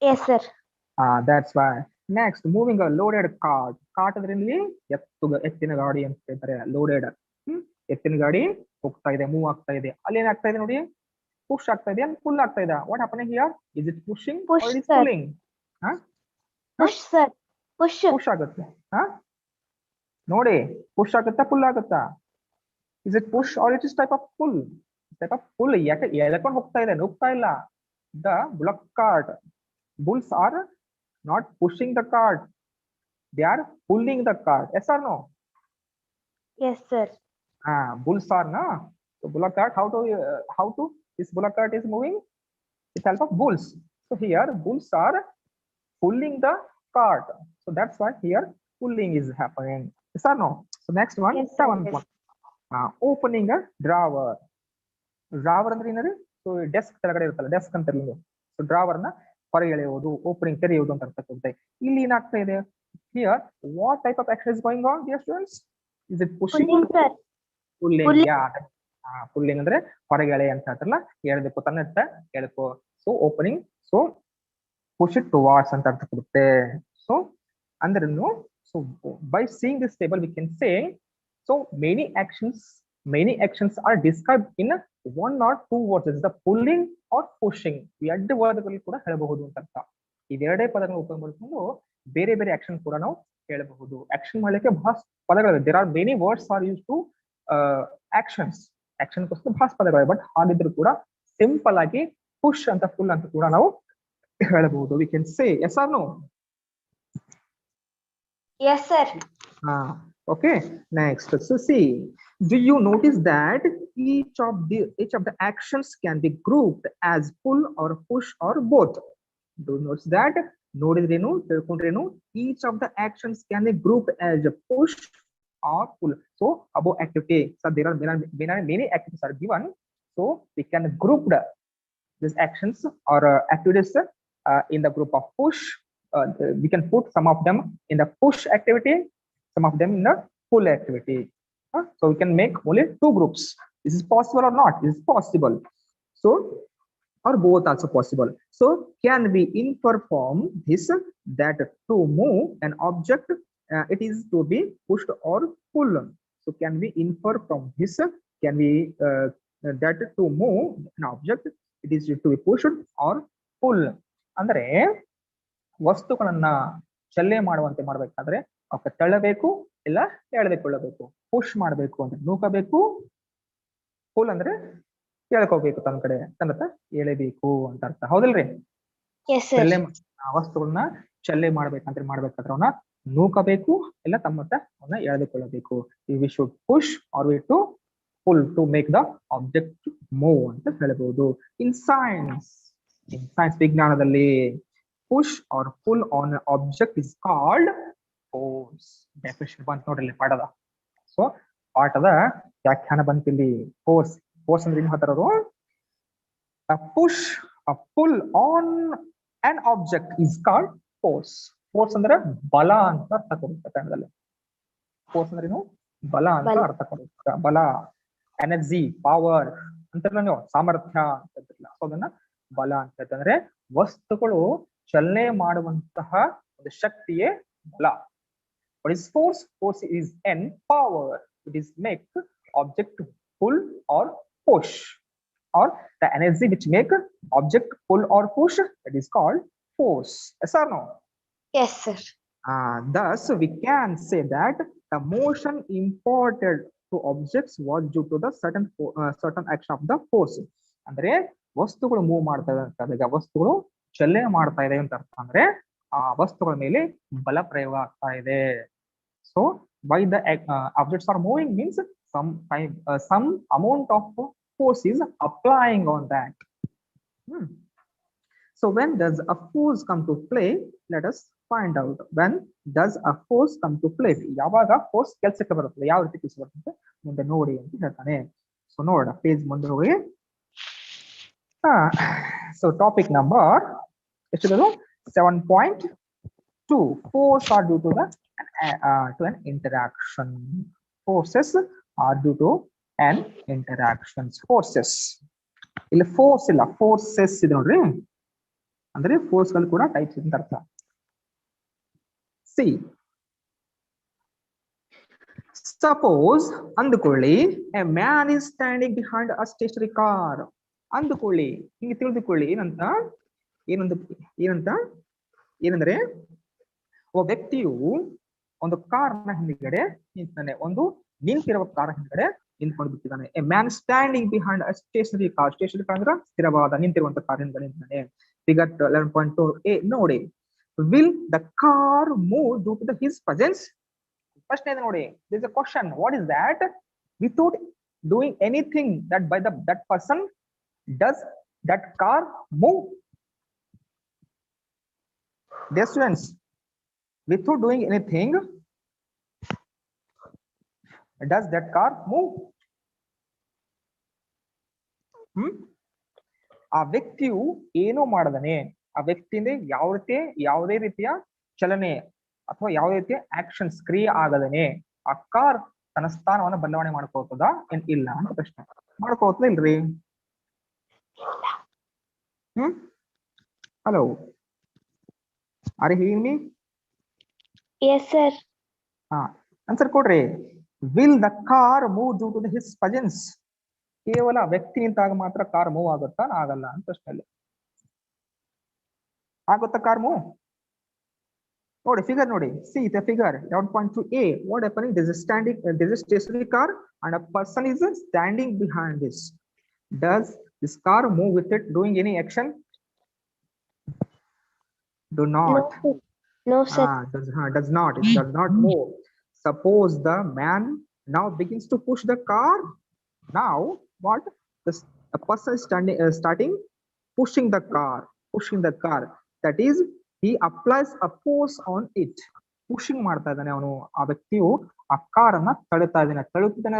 Yes sir. That's why. Next, moving a loaded cart. Cart ಅಂದ್ರೆ ಇಲ್ಲಿ ಎತ್ತಿನ ಗಾಡಿ ಅಂತ ಹೇಳ್ತಾರೆ. loaded. ಎತ್ತಿನ ಗಾಡಿ ಹೋಗ್ತಾ ಇದೆ, ಮೂವ್ ಆಗ್ತಾ ಇದೆ. ಅಲ್ಲಿ ಏನಾಗ್ತಾ ಇದೆ ನೋಡಿ, push ಆಗ್ತಾ ಇದೆ and pull ಆಗ್ತಾ ಇದೆ. What happening here? Is it pushing or it is pulling? Push sir. Push ಆಗುತ್ತೆ. ನೋಡಿ, push ಆಗುತ್ತಾ pull ಆಗುತ್ತಾ? Is it push or it is type of pull? Type of pull. ಯಾಕೆ ಎಳ್ಕೊಂಡು ಹೋಗ್ತಾ ಇದೆ, ನುಗ್ತಾ ಇಲ್ಲ. The bullock cart, bulls are not pushing the cart, they are pulling the cart. Yes or no? Yes sir. Bulls are na. So bullock cart, how to this bullock cart is moving with help of bulls. So here bulls are pulling the cart. So that's why here pulling is happening. Yes or no? So next one, Yes, seventh yes. one. Opening a drawer. Drawer ಅಂದ್ರೆ ಏನದು? So desk ಕೆಳಗಡೆ ಇರುತ್ತಲ್ಲ, desk ಅಂತ ಇರಲಿ. So drawer ನ ಹೊರಗೆ ಎಳೆಯುವುದು, opening ತೆರೆಯುವುದು ಅಂತ ಅರ್ಥ ಕೊಡುತ್ತೆ. ಇಲ್ಲಿ ಏನಾಗ್ತಾ ಇದೆ? Here what type of action is going on, dear students? Is it pushing? Pulling sir. Pulling. Pulling. Yeah. Pulling ಅಂದ್ರೆ ಹೊರಗೆ ಎಳೆ ಅಂತ ಹೇಳ್ತಾರಲ್ಲ, ಎಳೆದಕ್ಕೂ ತನ್ನತ್ತ ಎಳೆಕೋ. So opening, so push it towards ಅಂತ ಅರ್ಥ ಕೊಡುತ್ತೆ. ಸೊ ಅಂದ್ರೂ, so by seeing this table we can say, so many actions are described in one or two words. Is the pulling or pushing. ಈ ಎರಡು ವರ್ಡ್ಗಳಲ್ಲಿ ಕೂಡ ಹೇಳಬಹುದು ಅಂತ ಅರ್ಥ. ಇವೆರಡೇ ಪದಗಳನ್ನು ಉಪಯೋಗ ಮಾಡಿಕೊಂಡು ಬೇರೆ ಬೇರೆ ಆಕ್ಷನ್ ಕೂಡ ನಾವು ಹೇಳಬಹುದು. ಆಕ್ಷನ್ ಮಾಡಲಿಕ್ಕೆ ಬಹಳ ಪದಗಳಿವೆ. There are many words are use to actions. ಆಕ್ಷನ್ಗೋಸ್ಕರ ಬಹಳ ಪದಗಳಿವೆ. ಬಟ್ ಹಾಗಿದ್ರು ಕೂಡ ಸಿಂಪಲ್ ಆಗಿ ಪುಷ್ ಅಂತ ಫುಲ್ ಅಂತ ಕೂಡ ನಾವು ಹೇಳಬಹುದು. We can say yes or no? Yes sir. Okay, next. So see, do you notice that each of the actions can be grouped as pull or push or both? Do you notice that? ನೋಡಿದ್ರೇನು, ತಿಳ್ಕೊಂಡ್ರೇನು? Each of the actions can be grouped as a push or pull. So above activity, so there are many activities are given. So we can group these actions or activities in the group of push. We can put some of them in the push activity, some of them in the pull activity. So we can make only two groups. Is this possible or not? Is this possible? So or both also possible. So can we infer from this that to move an object it is to be pushed or pulled? So can we infer from this, can we that to move an object it is to be pushed or pulled? ಅಂದ್ರೆ ವಸ್ತುಗಳನ್ನ ಚಲನೆ ಮಾಡುವಂತೆ ಮಾಡ್ಬೇಕಾದ್ರೆ ಅವಕ್ಕೆ ತಳ್ಳಬೇಕು ಇಲ್ಲ ಎಳೆದುಕೊಳ್ಳಬೇಕು. Push ಮಾಡಬೇಕು ಅಂದ್ರೆ ನೂಕಬೇಕು, full ಅಂದ್ರೆ ಎಳ್ಕೋಬೇಕು, ತನ್ನ ಕಡೆ ತನ್ನ ಎಳೆಬೇಕು ಅಂತ ಅರ್ಥ. ಹೌದಲ್ರಿ? Yes sir. ಚಲ್ಲೆ ವಸ್ತುಗಳನ್ನ ಚಲ್ಲೆ ಮಾಡ್ಬೇಕಾದ್ರೆ ಅವನ್ನ ನೂಕಬೇಕು ಇಲ್ಲ ತಮ್ಮತ್ತ ಅವನ್ನ ಎಳೆದುಕೊಳ್ಳಬೇಕು. We should push or we to pull to make the object move ಅಂತ ಹೇಳ್ಬಹುದು. ಇನ್ ಸೈನ್ಸ್ ವಿಜ್ಞಾನದಲ್ಲಿ push or pull on object is called force. Definition ಬಂತ ನೋಡ್ರಿ ಪಾಠದ. ಸೊ ಪಾಠದ ವ್ಯಾಖ್ಯಾನ ಬಂತಿಲ್ಲಿ ಫೋರ್ಸ್. ಫೋರ್ಸ್ ಅಂದ್ರೆ ಏನ್ ಹೇಳ್ತಾರದು? A push, a pull on an object is called force. Force ಅಂದ್ರೆ ಬಲ ಅಂತ ಅರ್ಥ ಕೊಡುತ್ತೆ ಕನ್ನಡದಲ್ಲಿ. ಫೋರ್ಸ್ ಅಂದ್ರೆ ಏನು? ಬಲ ಅಂತ ಅರ್ಥ ಕೊಡುತ್ತೆ. ಬಲ, ಎನರ್ಜಿ, ಪವರ್ ಅಂತಾರಲ್ಲ ನೀವು, ಸಾಮರ್ಥ್ಯ ಅಂತಿರಲ್ಲ, ಅದನ್ನ ಬಲ ಅಂತಂದ್ರೆ ವಸ್ತುಗಳು ಚಲನೆ ಮಾಡುವಂತಹ ಒಂದು ಶಕ್ತಿಯೇ ಬಲ. What is force? Force is an power. It is make object to pull or push, or the energy which make object pull or push, that is called force. Yes or no? Yes, sir. Thus we can say that the motion imparted to objects was due to the certain action of the force. ಅಂದ್ರೆ ವಸ್ತುಗಳು move ಮಾಡ್ತಾ ಇದ್ದಾರೆ, ಈಗ ವಸ್ತುಗಳು ಚಲನೆ ಮಾಡ್ತಾ ಇದೆ ಅಂತ ಅರ್ಥ. ಅಂದ್ರೆ ಆ ವಸ್ತುಗಳ ಮೇಲೆ ಬಲ ಪ್ರಯೋಗ ಆಗ್ತಾ ಇದೆ. So why the objects are moving means some amount of force is applying on that. So when does a force come to play? Let us find out. When does a force come to play? ಯಾವಾಗ force ಕೆಲಸಕ್ಕೆ ಬರುತ್ತೆ, ಯಾವ ರೀತಿ ಕೆಲಸ ಬರುತ್ತೆ ಮುಂದೆ ನೋಡಿ ಅಂತ ಹೇಳ್ತಾನೆ. ಸೊ ನೋಡೋಣ, ಪೇಜ್ ಮುಂದೆ ಹೋಗಿ. ಸೊ ಟಾಪಿಕ್ ನಂಬರ್ ಎಷ್ಟಿದೆ? 7.2. Force are due to an interaction. Forces are due to an interactions. Forces ಇಲ್ಲಿ ಫೋರ್ಸ್ ಇಲ್ಲ, ಫೋರ್ಸಸ್ ಇದೆ ನೋಡ್ರಿ. ಅಂದ್ರೆ ಫೋರ್ಸ್ ಗಳು ಕೂಡ ಟೈಪ್ಸ್ ಅಂತ ಅರ್ಥ. ಸಿ ಸಪೋಸ್ ಅಂದುಕೊಳ್ಳಿ, a man is standing behind a stationary car. ಅಂದುಕೊಳ್ಳಿ, ಹಿಂಗೆ ತಿಳಿದುಕೊಳ್ಳಿ. ಏನಂದ್ರೆ ಒಬ್ಬ ವ್ಯಕ್ತಿಯು ಒಂದು ಕಾರ್ನ ಹಿಂದ್ಗಡೆ ನಿಂತಾನೆ, ಒಂದು ನಿಂತಿರುವ ಕಾರ್ ಹಿಂದ್ಗಡೆ ನಿಂತ್ಕೊಂಡು ಬಿಟ್ಟಿದ್ದಾನೆ. A man standing behind a stationary car. Stationary car ಅಂದ್ರೆ ಸ್ಥಿರವಾದ ನಿಂತಿರುವಂತ ಕಾರ್ ಹಿಂದ್ಗಡೆ ನಿಂತಾನೆ. ಫಿಗರ್ 11.2a ನೋಡಿ. Will the car move due to his presence? ಪ್ರಶ್ನೆ ಇದೆ ನೋಡಿ. This is a question. What is that? Without doing anything that by that person, does that car move? Dear students, without doing anything, does that car move? ಆ ವ್ಯಕ್ತಿಯು ಏನೋ ಮಾಡದಾನೆ, ಆ ವ್ಯಕ್ತಿಯಿಂದ ಯಾವುದೇ ರೀತಿಯ ಚಲನೆ ಅಥವಾ ಯಾವುದೇ ರೀತಿಯ ಆಕ್ಷನ್ಸ್ ಕ್ರಿಯೆ ಆಗದಾನೆ, ಆ ಕಾರ್ ತನ್ನ ಸ್ಥಾನವನ್ನ ಬದಲಾವಣೆ ಮಾಡ್ಕೋತದ ಏನ್ ಇಲ್ಲ ಅಂತ ಪ್ರಶ್ನೆ. ಮಾಡ್ಕೋತದ ಇಲ್ರಿ? Hello, are you hearing me? Yes, sir. Answer ಕೊಡ್ರಿ. Will the car move due to his presence? ಕೇವಲ ವ್ಯಕ್ತಿ ನಿಂತಾಗ ಮಾತ್ರ ಕಾರ್ ಮೂವ್ ಆಗುತ್ತಾ? ಆಗಲ್ಲ ಅಂತ ಪ್ರಶ್ನೆ. ಆಗುತ್ತಾ ಕಾರ್ ಮೂವ್? ನೋಡಿ ಫಿಗರ್ ನೋಡಿ. See the figure 11.2a. What happening? This is stationary car and a person is standing behind this. Does this car move with it doing any action? Do not. No, sir. Does not. It does not move. Suppose the man now begins to push the car. Now what? A person is starting pushing the car. That is, he applies a force on it. Pushing ಮಾಡ್ತಾ ಇದ್ದಾನೆ ಅವನು. ಆ ವ್ಯಕ್ತಿಯು ಆ car ಅನ್ನ ತಳ್ಳುತ್ತಾ ಇದ್ದಾನೆ.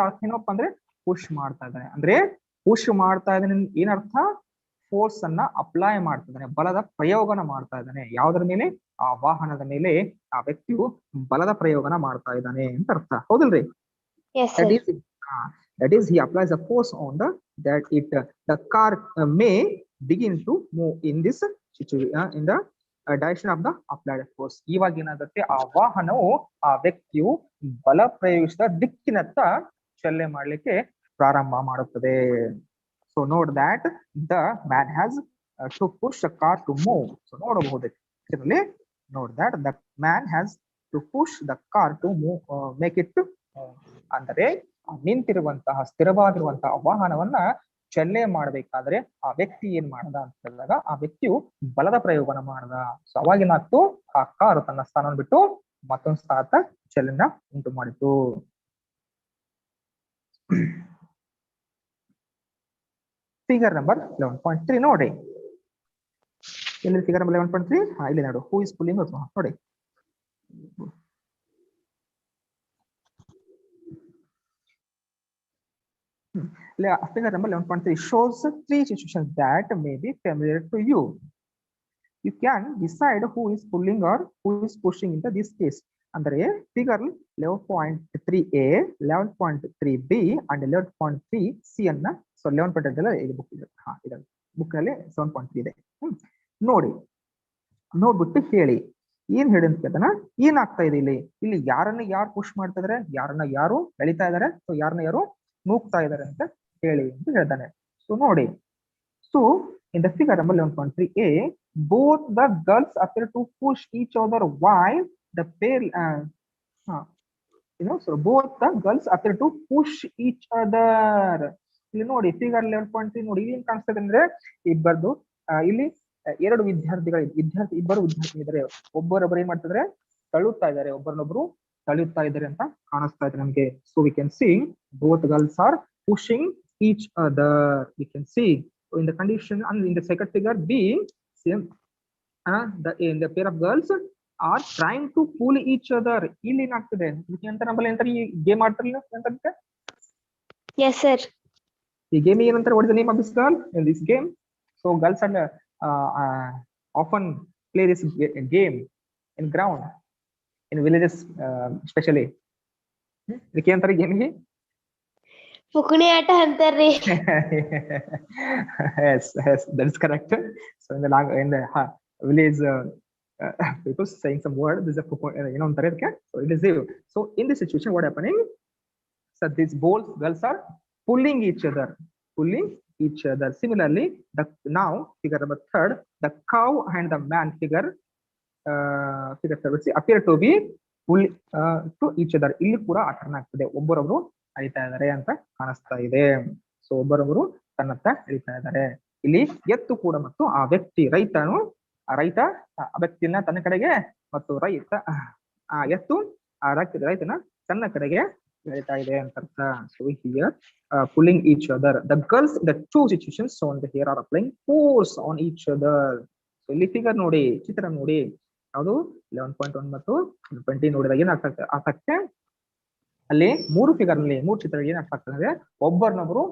ಅರ್ಥ ಏನಪ್ಪ ಅಂದ್ರೆ ಪುಷ್ ಮಾಡ್ತಾ ಇದ್ದಾನೆ. ಅಂದ್ರೆ ಪುಷ್ ಮಾಡ್ತಾ ಇದ್ದಾನೆ ಏನರ್ಥ? ಫೋರ್ಸ್ ಅನ್ನ ಅಪ್ಲೈ ಮಾಡ್ತಾ ಇದ್ದಾನೆ, ಬಲದ ಪ್ರಯೋಗನ ಮಾಡ್ತಾ ಇದ್ದಾನೆ. ಯಾವುದರ ಮೇಲೆ? ಆ ವಾಹನದ ಮೇಲೆ ಆ ವ್ಯಕ್ತಿಯು ಬಲದ ಪ್ರಯೋಗನ ಮಾಡ್ತಾ ಇದ್ದಾನೆ ಅಂತ ಅರ್ಥ. ಹೌದಲ್ರಿ? That is he applies a force on the car may begin to move in this situation in the direction of the applied force. ಇವಾಗ ಏನಾಗುತ್ತೆ? ಆ ವಾಹನವು ಆ ವ್ಯಕ್ತಿಯು ಬಲ ಪ್ರಯೋಗಿಸಿದ ದಿಕ್ಕಿನತ್ತ ಚಲನೆ ಮಾಡ್ಲಿಕ್ಕೆ ಪ್ರಾರಂಭ ಮಾಡುತ್ತದೆ. So note that the man has to push the car to move. So ನೋಡಬಹುದು ಇದರಲ್ಲಿ. Note that the man has to push the car to move, make it to move. ಅಂದರೆ ನಿಂತಿರುವಂತಹ ಸ್ಥಿರವಾಗಿರುವಂತಹ ವಾಹನವನ್ನ ಚಲನೆ ಮಾಡಬೇಕಾದ್ರೆ ಆ ವ್ಯಕ್ತಿ ಏನ್ ಮಾಡ್ದ ಅಂತ ಹೇಳಿದಾಗ ಆ ವ್ಯಕ್ತಿಯು ಬಲದ ಪ್ರಯೋಗನ ಮಾಡ್ದ. ಸೊ ಅವಾಗಿನಾಗ್ತು ಆ ಕಾರು ತನ್ನ ಸ್ಥಾನವನ್ನು ಬಿಟ್ಟು ಮತ್ತೊಂದು ಸ್ಥಾತ ಚಲನ ಉಂಟು ಮಾಡಿತು. ಫಿಗರ್ ನಂಬರ್ 11.3 ನೋಡಿ. ಎಲ್ಲಿ ಫಿಗರ್ ನಂಬರ್ 11.3? ಇಲ್ಲಿ ನೋಡು, ಹೂ ಇಸ್ ಪುಲ್ಲಿಂಗ್ ನೋಡಿ. Figure number 11.3 shows three situations that may be familiar to you. You can decide who is pulling or who is pushing into this case. Andre figure 11.3a, 11.3b and 11.3c ಅನ್ನ so 11.3 ಇಲ್ಲಿ book ಇದೆ. ಇದೆ book ನಲ್ಲಿ 7.3 ಇದೆ. ನೋಡಿ, ನೋಡ್ಬಿಟ್ಟು ಹೇಳಿ ಏನ್ ಹೇಳಿ ಅಂತ ಕೇಳ್ತಾನ. ಏನಾಗ್ತಾ ಇದೆ ಇಲ್ಲಿ? ಇಲ್ಲಿ ಯಾರನ್ನ ಯಾರು ಪುಷ್ ಮಾಡ್ತಾ ಇದಾರೆ, ಯಾರನ್ನ ಯಾರು ಎಳಿತಾ ಇದಾರೆ, ಸೊ ಯಾರನ್ನ ಯಾರು ನೂಗ್ತಾ ಇದಾರೆ ಅಂತ ಹೇಳಿ ಅಂತ ಹೇಳ್ತಾನೆ. ಸೊ ನೋಡಿ, so in the figure number 11.3a, both the girls appear to push each other while the pair so both the girls appear to push each other. ಇಲ್ಲಿ ನೋಡಿ ಫಿಗರ್ 11.3 ನೋಡಿ, ಏನ್ ಕಾಣಿಸ್ತಾ ಇದೆ ಅಂದ್ರೆ ಇಬ್ಬರದು ಇಲ್ಲಿ ಎರಡು ಇಬ್ಬರು ವಿದ್ಯಾರ್ಥಿ ಇದ್ದಾರೆ. ಒಬ್ಬರೊಬ್ಬರು ಏನ್ ಮಾಡ್ತಿದ್ರೆ ತಳ್ಳುತ್ತಾ ಇದ್ದಾರೆ, ಒಬ್ಬರನ್ನೊಬ್ರು ತಳ್ಳುತ್ತಾ ಇದ್ದಾರೆ ಅಂತ ಕಾಣಿಸ್ತಾ ಇದೆ ನಮ್ಗೆ. So we can see both girls are pushing each other. We can see in the condition and in the second figure B, same the pair of girls are trying to pull each other. ಇಲ್ಲಿ ಏನಾಗ್ತದೆ ಅಂತ ನಮ್ಮಲ್ಲಿ ಎಂತ ಈ game ಆಡ್ತಾರಲ್ಲ ಅಂತ. Yes sir. ಈ game ಏನಂತಾರೆ? what is the name of this girl in this game? So girls are often play this game in ground in villages especially. ಇದಕ್ಕೆ ಏನಂತಾರೆ ಗೇಮಿಗೆ? ಪುಕಣಿ ಆಟ ಅಂತಾರ್ರಿ. Yes, that is correct. So in the village people saying some word, this is a anತಾರೆ ಅದಕ್ಕೆ. So it is there. So in this situation what happening? So these both girls are pulling each other. Similarly, now figure number 3, the cow and the man figure appear to be pulling to each other. ಇಲ್ಲಿ ಕೂಡ ಆಟರ್ನ್ ಆಗ್ತದೆ, ಒಬ್ಬರೊಬ್ರು ಅಳಿತಾ ಇದ್ದಾರೆ ಅಂತ ಕಾಣಿಸ್ತಾ ಇದೆ. So ಒಬ್ಬರೊಬ್ಬರು ತನ್ನತ್ತ ಎಳಿತಾ ಇದ್ದಾರೆ. ಇಲ್ಲಿ ಎತ್ತು ಕೂಡ ಮತ್ತು ಆ ವ್ಯಕ್ತಿ ರೈತನು ಆ ವ್ಯಕ್ತಿಯನ್ನ ತನ್ನ ಕಡೆಗೆ ಮತ್ತು ಎತ್ತು ಆ ರೈತನ ತನ್ನ ಕಡೆಗೆ ಎಳಿತಾ ಇದೆ ಅಂತ ಅರ್ಥ. So here pulling each other. The girls in the two situations shown here are applying force on each other. So ಇಲ್ಲಿ ಫಿಗರ್ ನೋಡಿ, ಚಿತ್ರ ನೋಡಿ, ಯಾವುದು 11.1 ಮತ್ತು 20 ನೋಡಿದಾಗ ಏನಾಗ್ತದೆ ಅಲ್ಲಿ ಮೂರು ಫಿಗರ್ ನಲ್ಲಿ ಮೂರು ಚಿತ್ರ ಏನಾಗ್ತದೆ ಅಂದ್ರೆ ಒಬ್ಬರನ್ನೊಬ್ರು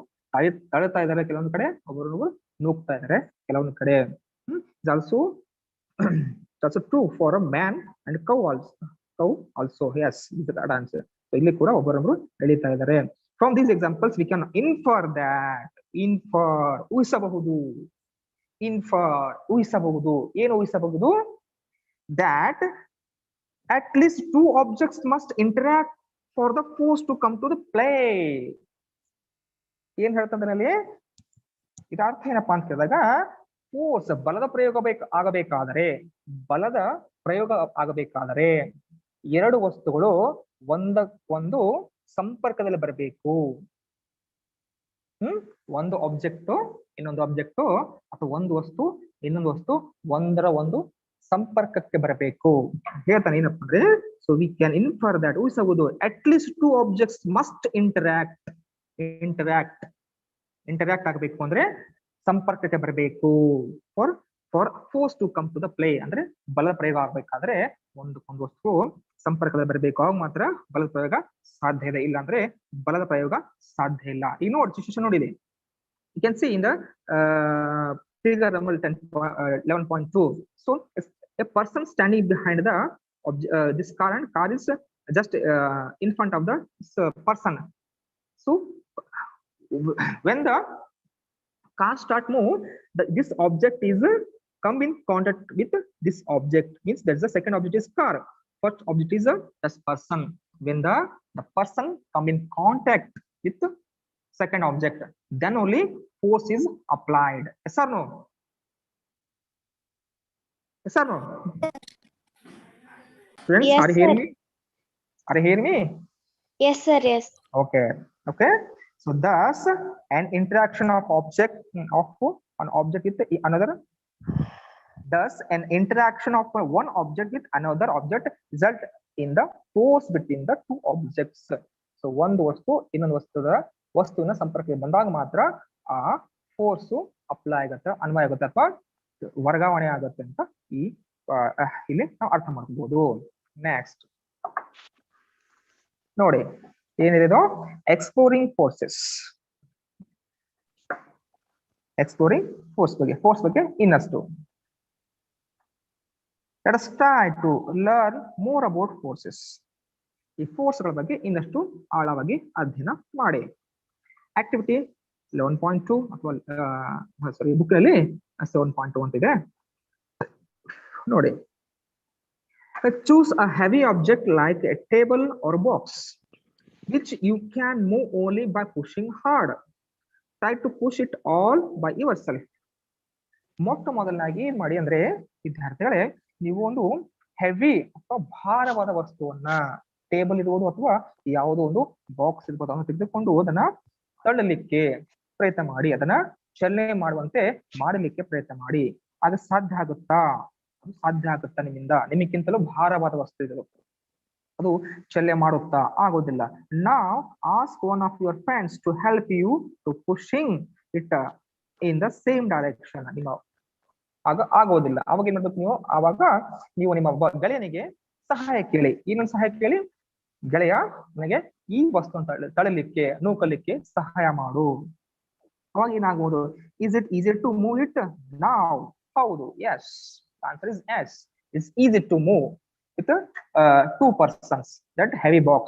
ತಳ್ಳುತ್ತಾ ಇದ್ದಾರೆ ಕೆಲವೊಂದು ಕಡೆ, ಒಬ್ಬರನ್ನೊಬ್ರು ನೂಗ್ತಾ ಇದ್ದಾರೆ ಕೆಲವೊಂದು ಕಡೆ. Also true for a man and cow also. Yes, is that answer. So ಇಲ್ಲಿ ಕೂಡ ಒಬ್ಬರೊಬ್ರು ಎಳಿತಾ ಇದ್ದಾರೆ. From these examples we can infer ಊಹಿಸಬಹುದು. ಏನು ಊಹಿಸಬಹುದು? that at least two objects must interact for the force to come to the play. ಏನ್ ಹೇಳ್ತಂದ್ರೆ ಅಲ್ಲಿ ಇದರ ಅರ್ಥ ಏನಪ್ಪಾ ಅಂತ ಕೇಳಿದಾಗ, ಫೋರ್ಸ್ ಬಲದ ಪ್ರಯೋಗ ಆಗಬೇಕಾದರೆ ಎರಡು ವಸ್ತುಗಳು ಒಂದಕ್ಕೊಂದು ಸಂಪರ್ಕದಲ್ಲಿ ಬರಬೇಕು. ಒಂದು ಆಬ್ಜೆಕ್ಟ್ ಇನ್ನೊಂದು ಆಬ್ಜೆಕ್ಟ್ ಅಥವಾ ಒಂದು ವಸ್ತು ಇನ್ನೊಂದು ವಸ್ತು ಒಂದರ ಒಂದು ಸಂಪರ್ಕಕ್ಕೆ ಬರಬೇಕು ಹೇಳ್ತಾನೆ. ಏನಪ್ಪ ಅಂದ್ರೆ, so we can infer that ಊಹಿಸಬಹುದು at least two objects must interact ಆಗಬೇಕು ಅಂದ್ರೆ ಸಂಪರ್ಕಕ್ಕೆ ಬರಬೇಕು. For force to come to the play ಅಂದ್ರೆ ಬಲದ ಪ್ರಯೋಗ ಆಗ್ಬೇಕಾದ್ರೆ ಒಂದಕ್ಕೊಂದು ವಸ್ತು ಸಂಪರ್ಕದಲ್ಲಿ ಬರಬೇಕು, ಆಗ ಮಾತ್ರ ಬಲದ ಪ್ರಯೋಗ ಸಾಧ್ಯ ಇದೆ, ಇಲ್ಲ ಅಂದ್ರೆ ಬಲದ ಪ್ರಯೋಗ ಸಾಧ್ಯ ಇಲ್ಲ. ಈಗ ನೋಡಿ ಸಿಚುವೇಶನ್ ನೋಡಿದೆ, you can see in the figure number 11.2. So a person standing behind the this car, and car is just in front of the person. So when the car start move, this object is come in contact with this object, means there's a second object is car, first object is this person. When the person come in contact with the second object, then only force is applied. Yes or no? Yes or no? Friends, Yes, are you hearing sir. me? Are you hearing me? Yes sir. Yes. Okay. So thus an interaction of object with another Thus, an interaction of one object with another object result in the force between the two objects. So ಒಂದು ವಸ್ತು ಇನ್ನೊಂದು ವಸ್ತುವಿನ ಸಂಪರ್ಕಕ್ಕೆ ಬಂದಾಗ ಮಾತ್ರ ಆ force apply ಆಗುತ್ತೆ, ಅನ್ವಯ ಆಗುತ್ತೆ ಅಥವಾ ವರ್ಗಾವಣೆ ಆಗುತ್ತೆ ಅಂತ ಇಲ್ಲಿ ನಾವು ಅರ್ಥ ಮಾಡ್ಕೋಬಹುದು. ನೆಕ್ಸ್ಟ್ ನೋಡಿ ಏನಿದೆ ಇದು ಎಕ್ಸ್ಪ್ಲೋರಿಂಗ್ ಫೋರ್ಸಸ್. ಎಕ್ಸ್ಪ್ಲೋರಿಂಗ್ ಫೋರ್ಸ್ ಬಗ್ಗೆ ಇನ್ನಷ್ಟು. Let us try to learn more about forces. ಈ ಫೋರ್ಸ್ಗಳ ಬಗ್ಗೆ ಇನ್ನಷ್ಟು ಆಳವಾಗಿ ಅಧ್ಯಯನ ಮಾಡಿ. ಆಕ್ಟಿವಿಟಿ 11.2 ಅಥವಾ ಸಾರಿ ಬುಕ್ ನಲ್ಲಿ 7.2 ಅಂತಿದೆ ನೋಡಿ. Choose a heavy object like a table or box which you can move only by pushing hard. Try to push it all by yourself. ಮೊಟ್ಟ ಮೊದಲನಾಗಿ ಏನ್ ಮಾಡಿ ಅಂದ್ರೆ ವಿದ್ಯಾರ್ಥಿಗಳೇ, ನೀವು ಒಂದು ಹೆವಿ ಅಥವಾ ಭಾರವಾದ ವಸ್ತುವನ್ನ ಟೇಬಲ್ ಇರ್ಬೋದು ಅಥವಾ ಯಾವುದೋ ಒಂದು ಬಾಕ್ಸ್ ಇರ್ಬೋದು ಅದನ್ನು ತೆಗೆದುಕೊಂಡು ಅದನ್ನ ತಳ್ಳಲಿಕ್ಕೆ ಪ್ರಯತ್ನ ಮಾಡಿ, ಅದನ್ನ ಚಲನೆ ಮಾಡುವಂತೆ ಮಾಡಲಿಕ್ಕೆ ಪ್ರಯತ್ನ ಮಾಡಿ. ಅದು ಸಾಧ್ಯ ಆಗುತ್ತಾ? ನಿಮಗಿಂತಲೂ ಭಾರವಾದ ವಸ್ತು ಇದು, ಅದು ಚಲನೆ ಮಾಡುತ್ತಾ? ಆಗೋದಿಲ್ಲ. ನಾವ್ ask one of your friends to help you to pushing it in the same direction. ನಿಮ್ಮ ಆಗ ಆಗೋದಿಲ್ಲ. ಅವಾಗ ಏನ್ ಮಾಡ್ಬೇಕು ನೀವು? ಆವಾಗ ನೀವು ನಿಮ್ಮ ಗೆಳೆಯನಿಗೆ ಸಹಾಯ ಕೇಳಿ. ಇನ್ನೊಂದು ಸಹಾಯ ಕೇಳಿ, ಗೆಳೆಯ ನನಗೆ ಈ ವಸ್ತುವನ್ನು ತಳ್ಳಲಿಕ್ಕೆ ನೂಕಲಿಕ್ಕೆ ಸಹಾಯ ಮಾಡು. ಅವಾಗ ಏನಾಗ್ಬೋದು? Is it easy to move it ನಾವ್? ಹೌದು, yes. Answer is yes. It's easy to move with 2 persons that heavy box.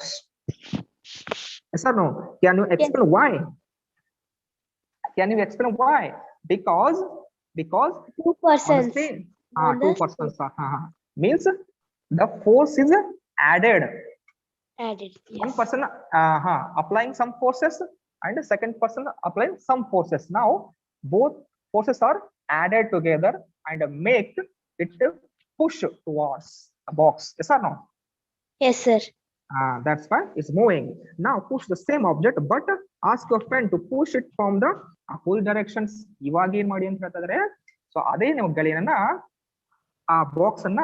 Yes or no? Can you explain why? Can you explain why? Because 2 persons. 2 persons means the force is added. Yes. One person applying some forces and the second person applying some forces. Now both forces are added together and make it push towards a box. Yes or no? Yes, sir. That's why it's moving. Now push the same object but ask your friend to push it from the opposite directions. ಇವಾಗ ಏನ್ ಮಾಡಿ ಅಂತ ಹೇಳ್ತಿದ್ರೆ, so ಅದೇ ನೀವು ಗೆಳೆಯನನ್ನ ಆ box ಅನ್ನ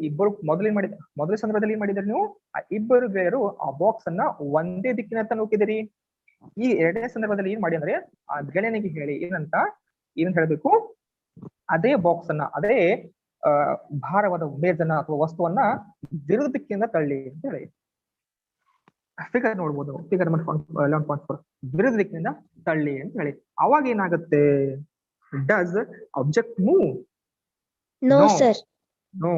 ಇಬ್ಬರು ಮೊದಲ ಸಂದರ್ಭದಲ್ಲಿ ಏನ್ ಮಾಡಿದ್ರಿ ನೀವು? ಆ ಇಬ್ಬರು ಗೆಳೆಯರು ಆ ಬಾಕ್ಸ್ ಅನ್ನ ಒಂದೇ ದಿಕ್ಕಿನತ್ತ ನೂಕಿದಿರಿ. ಈ ಎರಡನೇ ಸಂದರ್ಭದಲ್ಲಿ ಏನ್ ಮಾಡಿ ಅಂದ್ರೆ ಆ ಗೆಳೆಯನಿಗೆ ಹೇಳಿ ಏನ್ ಹೇಳ್ಬೇಕು? ಅದೇ ಬಾಕ್ಸ್ ಅನ್ನ, ಅದೇ ಭಾರವಾದ ಮೇಜನ್ನ ಅಥವಾ ವಸ್ತುವನ್ನ ವಿರುದ್ಧ ದಿಕ್ಕಿನಿಂದ ತಳ್ಳಿ ಅಂತ ಹೇಳಿ. ಫಿಗರ್ ನೋಡ್ಬೋದು, ಫಿಗರ್ 11.4 ವಿರುದ್ಧ ದಿಕ್ಕಿನಿಂದ ತಳ್ಳಿ ಅಂತ ಹೇಳಿ. ಅವಾಗ ಏನಾಗುತ್ತೆ? Does object move? No, sir. No.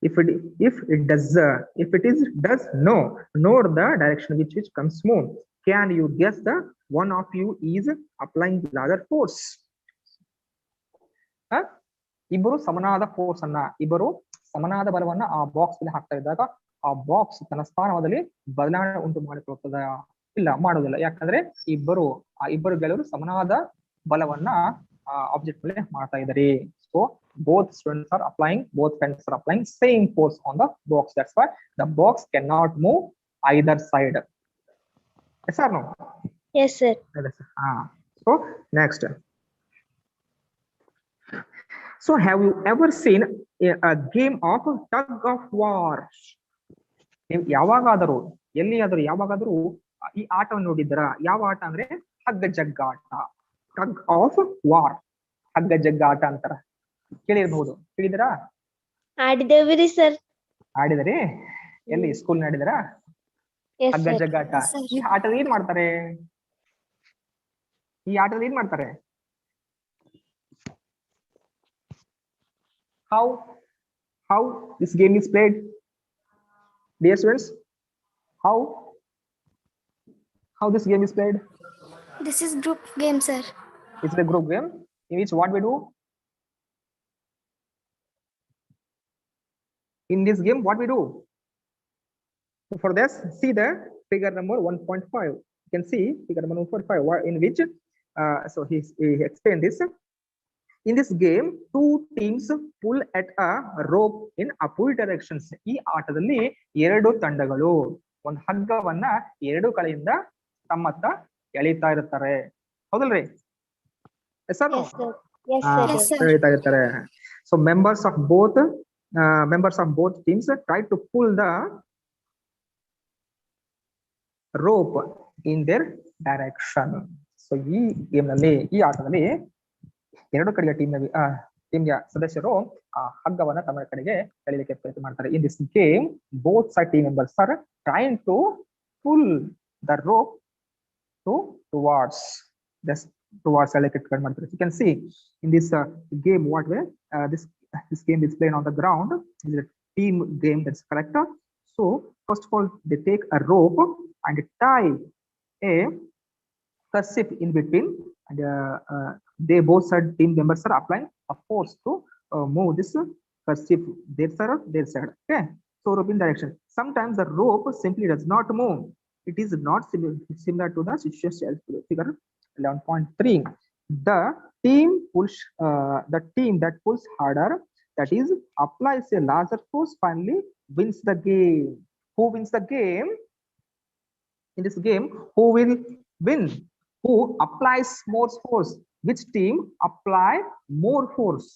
If it does no. Note the direction which comes move. Can you guess the one of you is applying larger force? ಇಬ್ಬರು ಸಮನಾದ ಬಲವನ್ನ ಆ ಬಾಕ್ಸ್ ಅಲ್ಲಿ ಹಾಕ್ತಾ ಇದ್ದಾಗ ಆ ಬಾಕ್ಸ್ ತನ್ನ ಸ್ಥಾನದಲ್ಲಿ ಬದಲಾವಣೆ ಉಂಟು ಮಾಡಿಕೊಳ್ತದ? ಇಲ್ಲ, ಮಾಡೋದಿಲ್ಲ. ಯಾಕಂದ್ರೆ ಇಬ್ಬರು ಗೆಳೆಯರು ಸಮನಾದ ಬಲವನ್ನ ಆಬ್ಜೆಕ್ಟ್ ಮೇಲೆ ಮಾಡ್ತಾ ಇದ್ದಾರೆ. So both friends are applying same force on the box. That's why the box cannot move either side. Yes or no? Yes, sir. So next. So have you ever seen a game of tug of war? ನೀವು ಯಾವಾಗಾದರೂ ಈ ಆಟವನ್ನು ನೋಡಿದ್ದೀರಾ? ಯಾವ ಆಟ ಅಂದ್ರೆ ಹಗ್ಗ ಜಗ್ಗಾಟ. Tug of war, ಹಗ್ಗ ಜಗ್ಗಾಟ ಅಂತಾರ. ಕೇಳಿರ್ಬಹುದು. ಕೇಳಿದಿರಾ? ಆಡಿದೇವ್ರಿ ಸರ್. ಆಡಿದ್ರಿ? ಎಲ್ಲಿ? ಸ್ಕೂಲ್ ಆಡಿದಿರಾ ಹಗ್ಗ ಜಗ್ಗಾಟ? ಈ ಆಟದಲ್ಲಿ ಏನ್ ಮಾಡ್ತಾರೆ? How this game is played, dear students? How this game is played? This is group game, sir. It's a group game in which what we do? In this game, what we do? So for this, see the figure number 1.5. You can see figure number 1.5 in which so he explained this. In this game, 2 teams pull at a rope in opposite directions. ಈ ಆಟದಲ್ಲಿ 2 ತಂಡಗಳು ಒಂದು ಹಗ್ಗವನ್ನ 2 ಕಡೆಯಿಂದ ತಮ್ಮತ್ತ ಎಳಿತಾ ಇರ್ತಾರೆ. ಹೌದಲ್ರಿ? Yes, sir. ಎಳಿತಾ ಇರ್ತಾರೆ. So members of both teams try to pull the rope in their direction. So ಈ game ನಲ್ಲಿ, ಈ ಆಟದಲ್ಲಿ ಎರಡು ಕಡೆಯ ಟೀಮ್ಗೆ ಸದಸ್ಯರು ಹಗ್ಗವನ್ನ ತಮ್ಮ ಕಡೆಗೆ ಎಳೆಯಲಿಕ್ಕೆ ಪ್ರಯತ್ನ ಮಾಡ್ತಾರೆ. In this game, both side team members are trying to pull the rope towards electric ಮಾಡ್ತಾರೆ. You can see in this game what way this game is played on the ground. It is a team game, that's correct. So first of all, they take a rope and tie a cursive in between, and they both side team members are applying a force to move this cursive their side. Okay, so rope in direction. Sometimes the rope simply does not move. It is not similar to the situation figure 11.3. The team that pulls harder, that is applies a larger force, finally wins the game. Who wins the game? In this game, who will win? Who applies more force? Which team apply more force?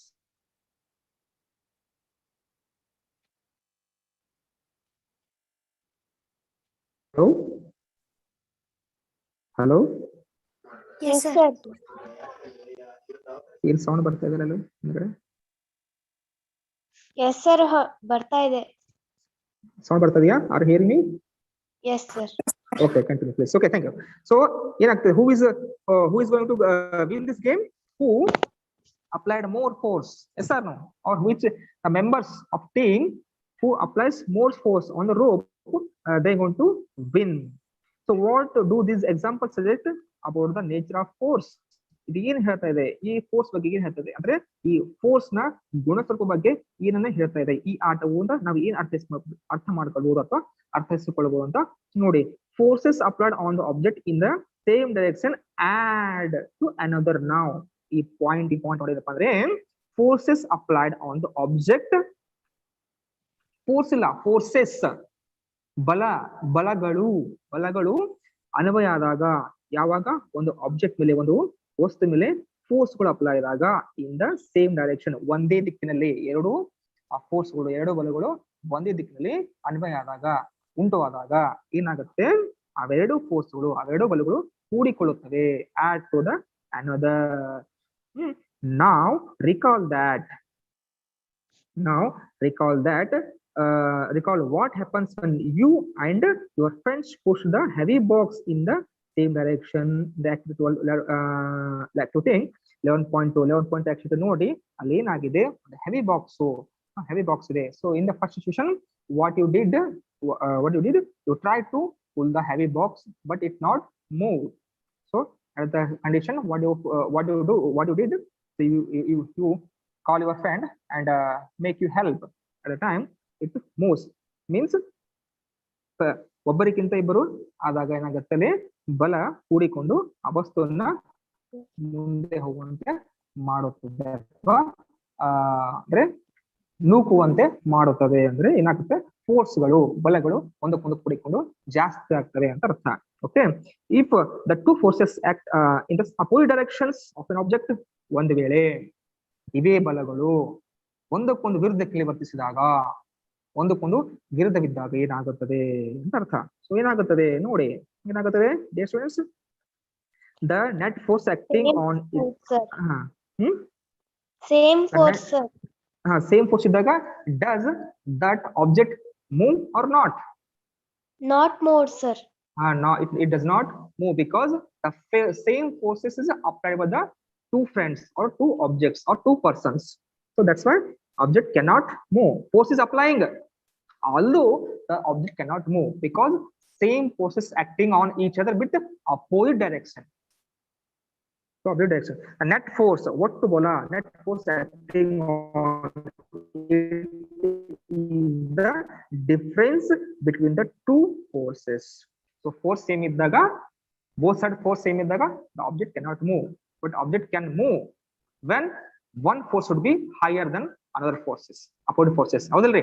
Hello? Yes, Yes, sir. sir. ಏನು sound ಬರ್ತಾ ಇದೆ ಅಲ್ಲ ನಿಮಗೆ? Yes, sir. ಬರ್ತಾ ಇದೆ. Sound ಬರ್ತಾ ಇದೆಯಾ? Are you hearing me? Yes, sir. Okay, continue please. Okay, thank you. So ಏನಾಗ್ತದೆ, who is going to win this game? Who applied more force? Yes or no? Or which members of team who applies more force on the rope, they're going to win. So what do these examples suggest about the nature of force? ಇದು ಏನ್ ಹೇಳ್ತಾ ಇದೆ, ಈ force ಬಗ್ಗೆ ಏನ್ ಹೇಳ್ತಾ ಇದೆ ಅಂದ್ರೆ ಈ ಫೋರ್ಸ್ ನ ಗುಣಸ್ವರೂಪ ಬಗ್ಗೆ ಏನನ್ನ ಹೇಳ್ತಾ ಇದೆ ಈ ಆಟವು ಅಂತ ನಾವು ಏನ್ ಅರ್ಥ ಮಾಡ್ಕೊಳ್ಬಹುದು ಅಥವಾ ಅರ್ಥೈಸಿಕೊಳ್ಳಬಹುದು ಅಂತ ನೋಡಿ. Forces applied on the object in the same direction add to another. ನಾವು ಈ ಪಾಯಿಂಟ್ ನೋಡಿದಪ್ಪ ಅಂದ್ರೆ forces applied on the object, force ಇಲ್ಲ, ಫೋರ್ಸಸ್ ಬಲಗಳು ಅನ್ವಯ ಆದಾಗ, ಯಾವಾಗ ಒಂದು ಆಬ್ಜೆಕ್ಟ್ ಮೇಲೆ, ಒಂದು ವಸ್ತು ಮೇಲೆ ಫೋರ್ಸ್ ಗಳು ಅಪ್ಲೈ ಆದಾಗ ಇನ್ ದ ಸೇಮ್ ಡೈರೆಕ್ಷನ್, ಒಂದೇ ದಿಕ್ಕಿನಲ್ಲಿ ಎರಡು ಫೋರ್ಸ್ಗಳು, ಎರಡು ಬಲಗಳು ಒಂದೇ ದಿಕ್ಕಿನಲ್ಲಿ ಅನ್ವಯ ಆದಾಗ, ಉಂಟುವಾದಾಗ ಏನಾಗುತ್ತೆ, ಅವೆರಡು ಫೋರ್ಸ್ಗಳು, ಅವೆರಡು ಬಲಗಳು ಕೂಡಿಕೊಳ್ಳುತ್ತವೆ. Add to the another. Now recall what happens when you and your friends push the heavy box in the same direction. The activity 11.2 actually ನೋಡಿ ಅಲ್ಲಿ ಏನಾಗಿದೆ, ಹೆವಿ ಬಾಕ್ಸ್ ಇದೆ. So in the first situation, what you did, you tried to pull the heavy box but it not move. So at the condition, what you did, so you call your friend and make you help. At the time it moves, means ಒಬ್ಬರಿಗಿಂತ ಇಬ್ಬರು ಆದಾಗ ಏನಾಗುತ್ತದೆ, ಬಲ ಕೂಡಿಕೊಂಡು ಆ ವಸ್ತುವನ್ನ ಮುಂದೆ ಹೋಗುವಂತೆ ಮಾಡುತ್ತದೆ ಅಥವಾ ಅಂದ್ರೆ ನೂಕುವಂತೆ ಮಾಡುತ್ತದೆ. ಅಂದ್ರೆ ಏನಾಗುತ್ತೆ, ಫೋರ್ಸ್ಗಳು, ಬಲಗಳು ಒಂದಕ್ಕೊಂದು ಕೂಡಿಕೊಂಡು ಜಾಸ್ತಿ ಆಗ್ತವೆ ಅಂತ ಅರ್ಥ. Okay, if the two forces act in the opposite directions of N object, ಒಂದು ವೇಳೆ ಇವೇ ಬಲಗಳು ಒಂದಕ್ಕೊಂದು ವಿರುದ್ಧಕ್ಕೆ ವರ್ತಿಸಿದಾಗ, ಒಂದಕ್ಕೊಂದು ವಿರುದ್ಧವಿದ್ದಾಗ ಏನಾಗುತ್ತದೆ ಅಂತ ಅರ್ಥ. ಸೊ ಏನಾಗುತ್ತದೆ ನೋಡಿ, ಏನಾಗುತ್ತದೆ dear students, the net force acting on Same force, sir. Same force ಇದ್ದಾಗ does that object move or not? Not more, sir. No, it does not move because the same forces is applied by the two friends or two objects or two persons. So that's why object cannot move. Force is applying, although the object cannot move because same forces acting on each other with the opposite direction. So opposite direction. The net force, what to bola, net force acting on the difference between the two forces. So force same iddaga, both side force same iddaga, the object cannot move, but object can move when one force should be higher than another forces, opposite forces. ಹೌದಲ್ರಿ,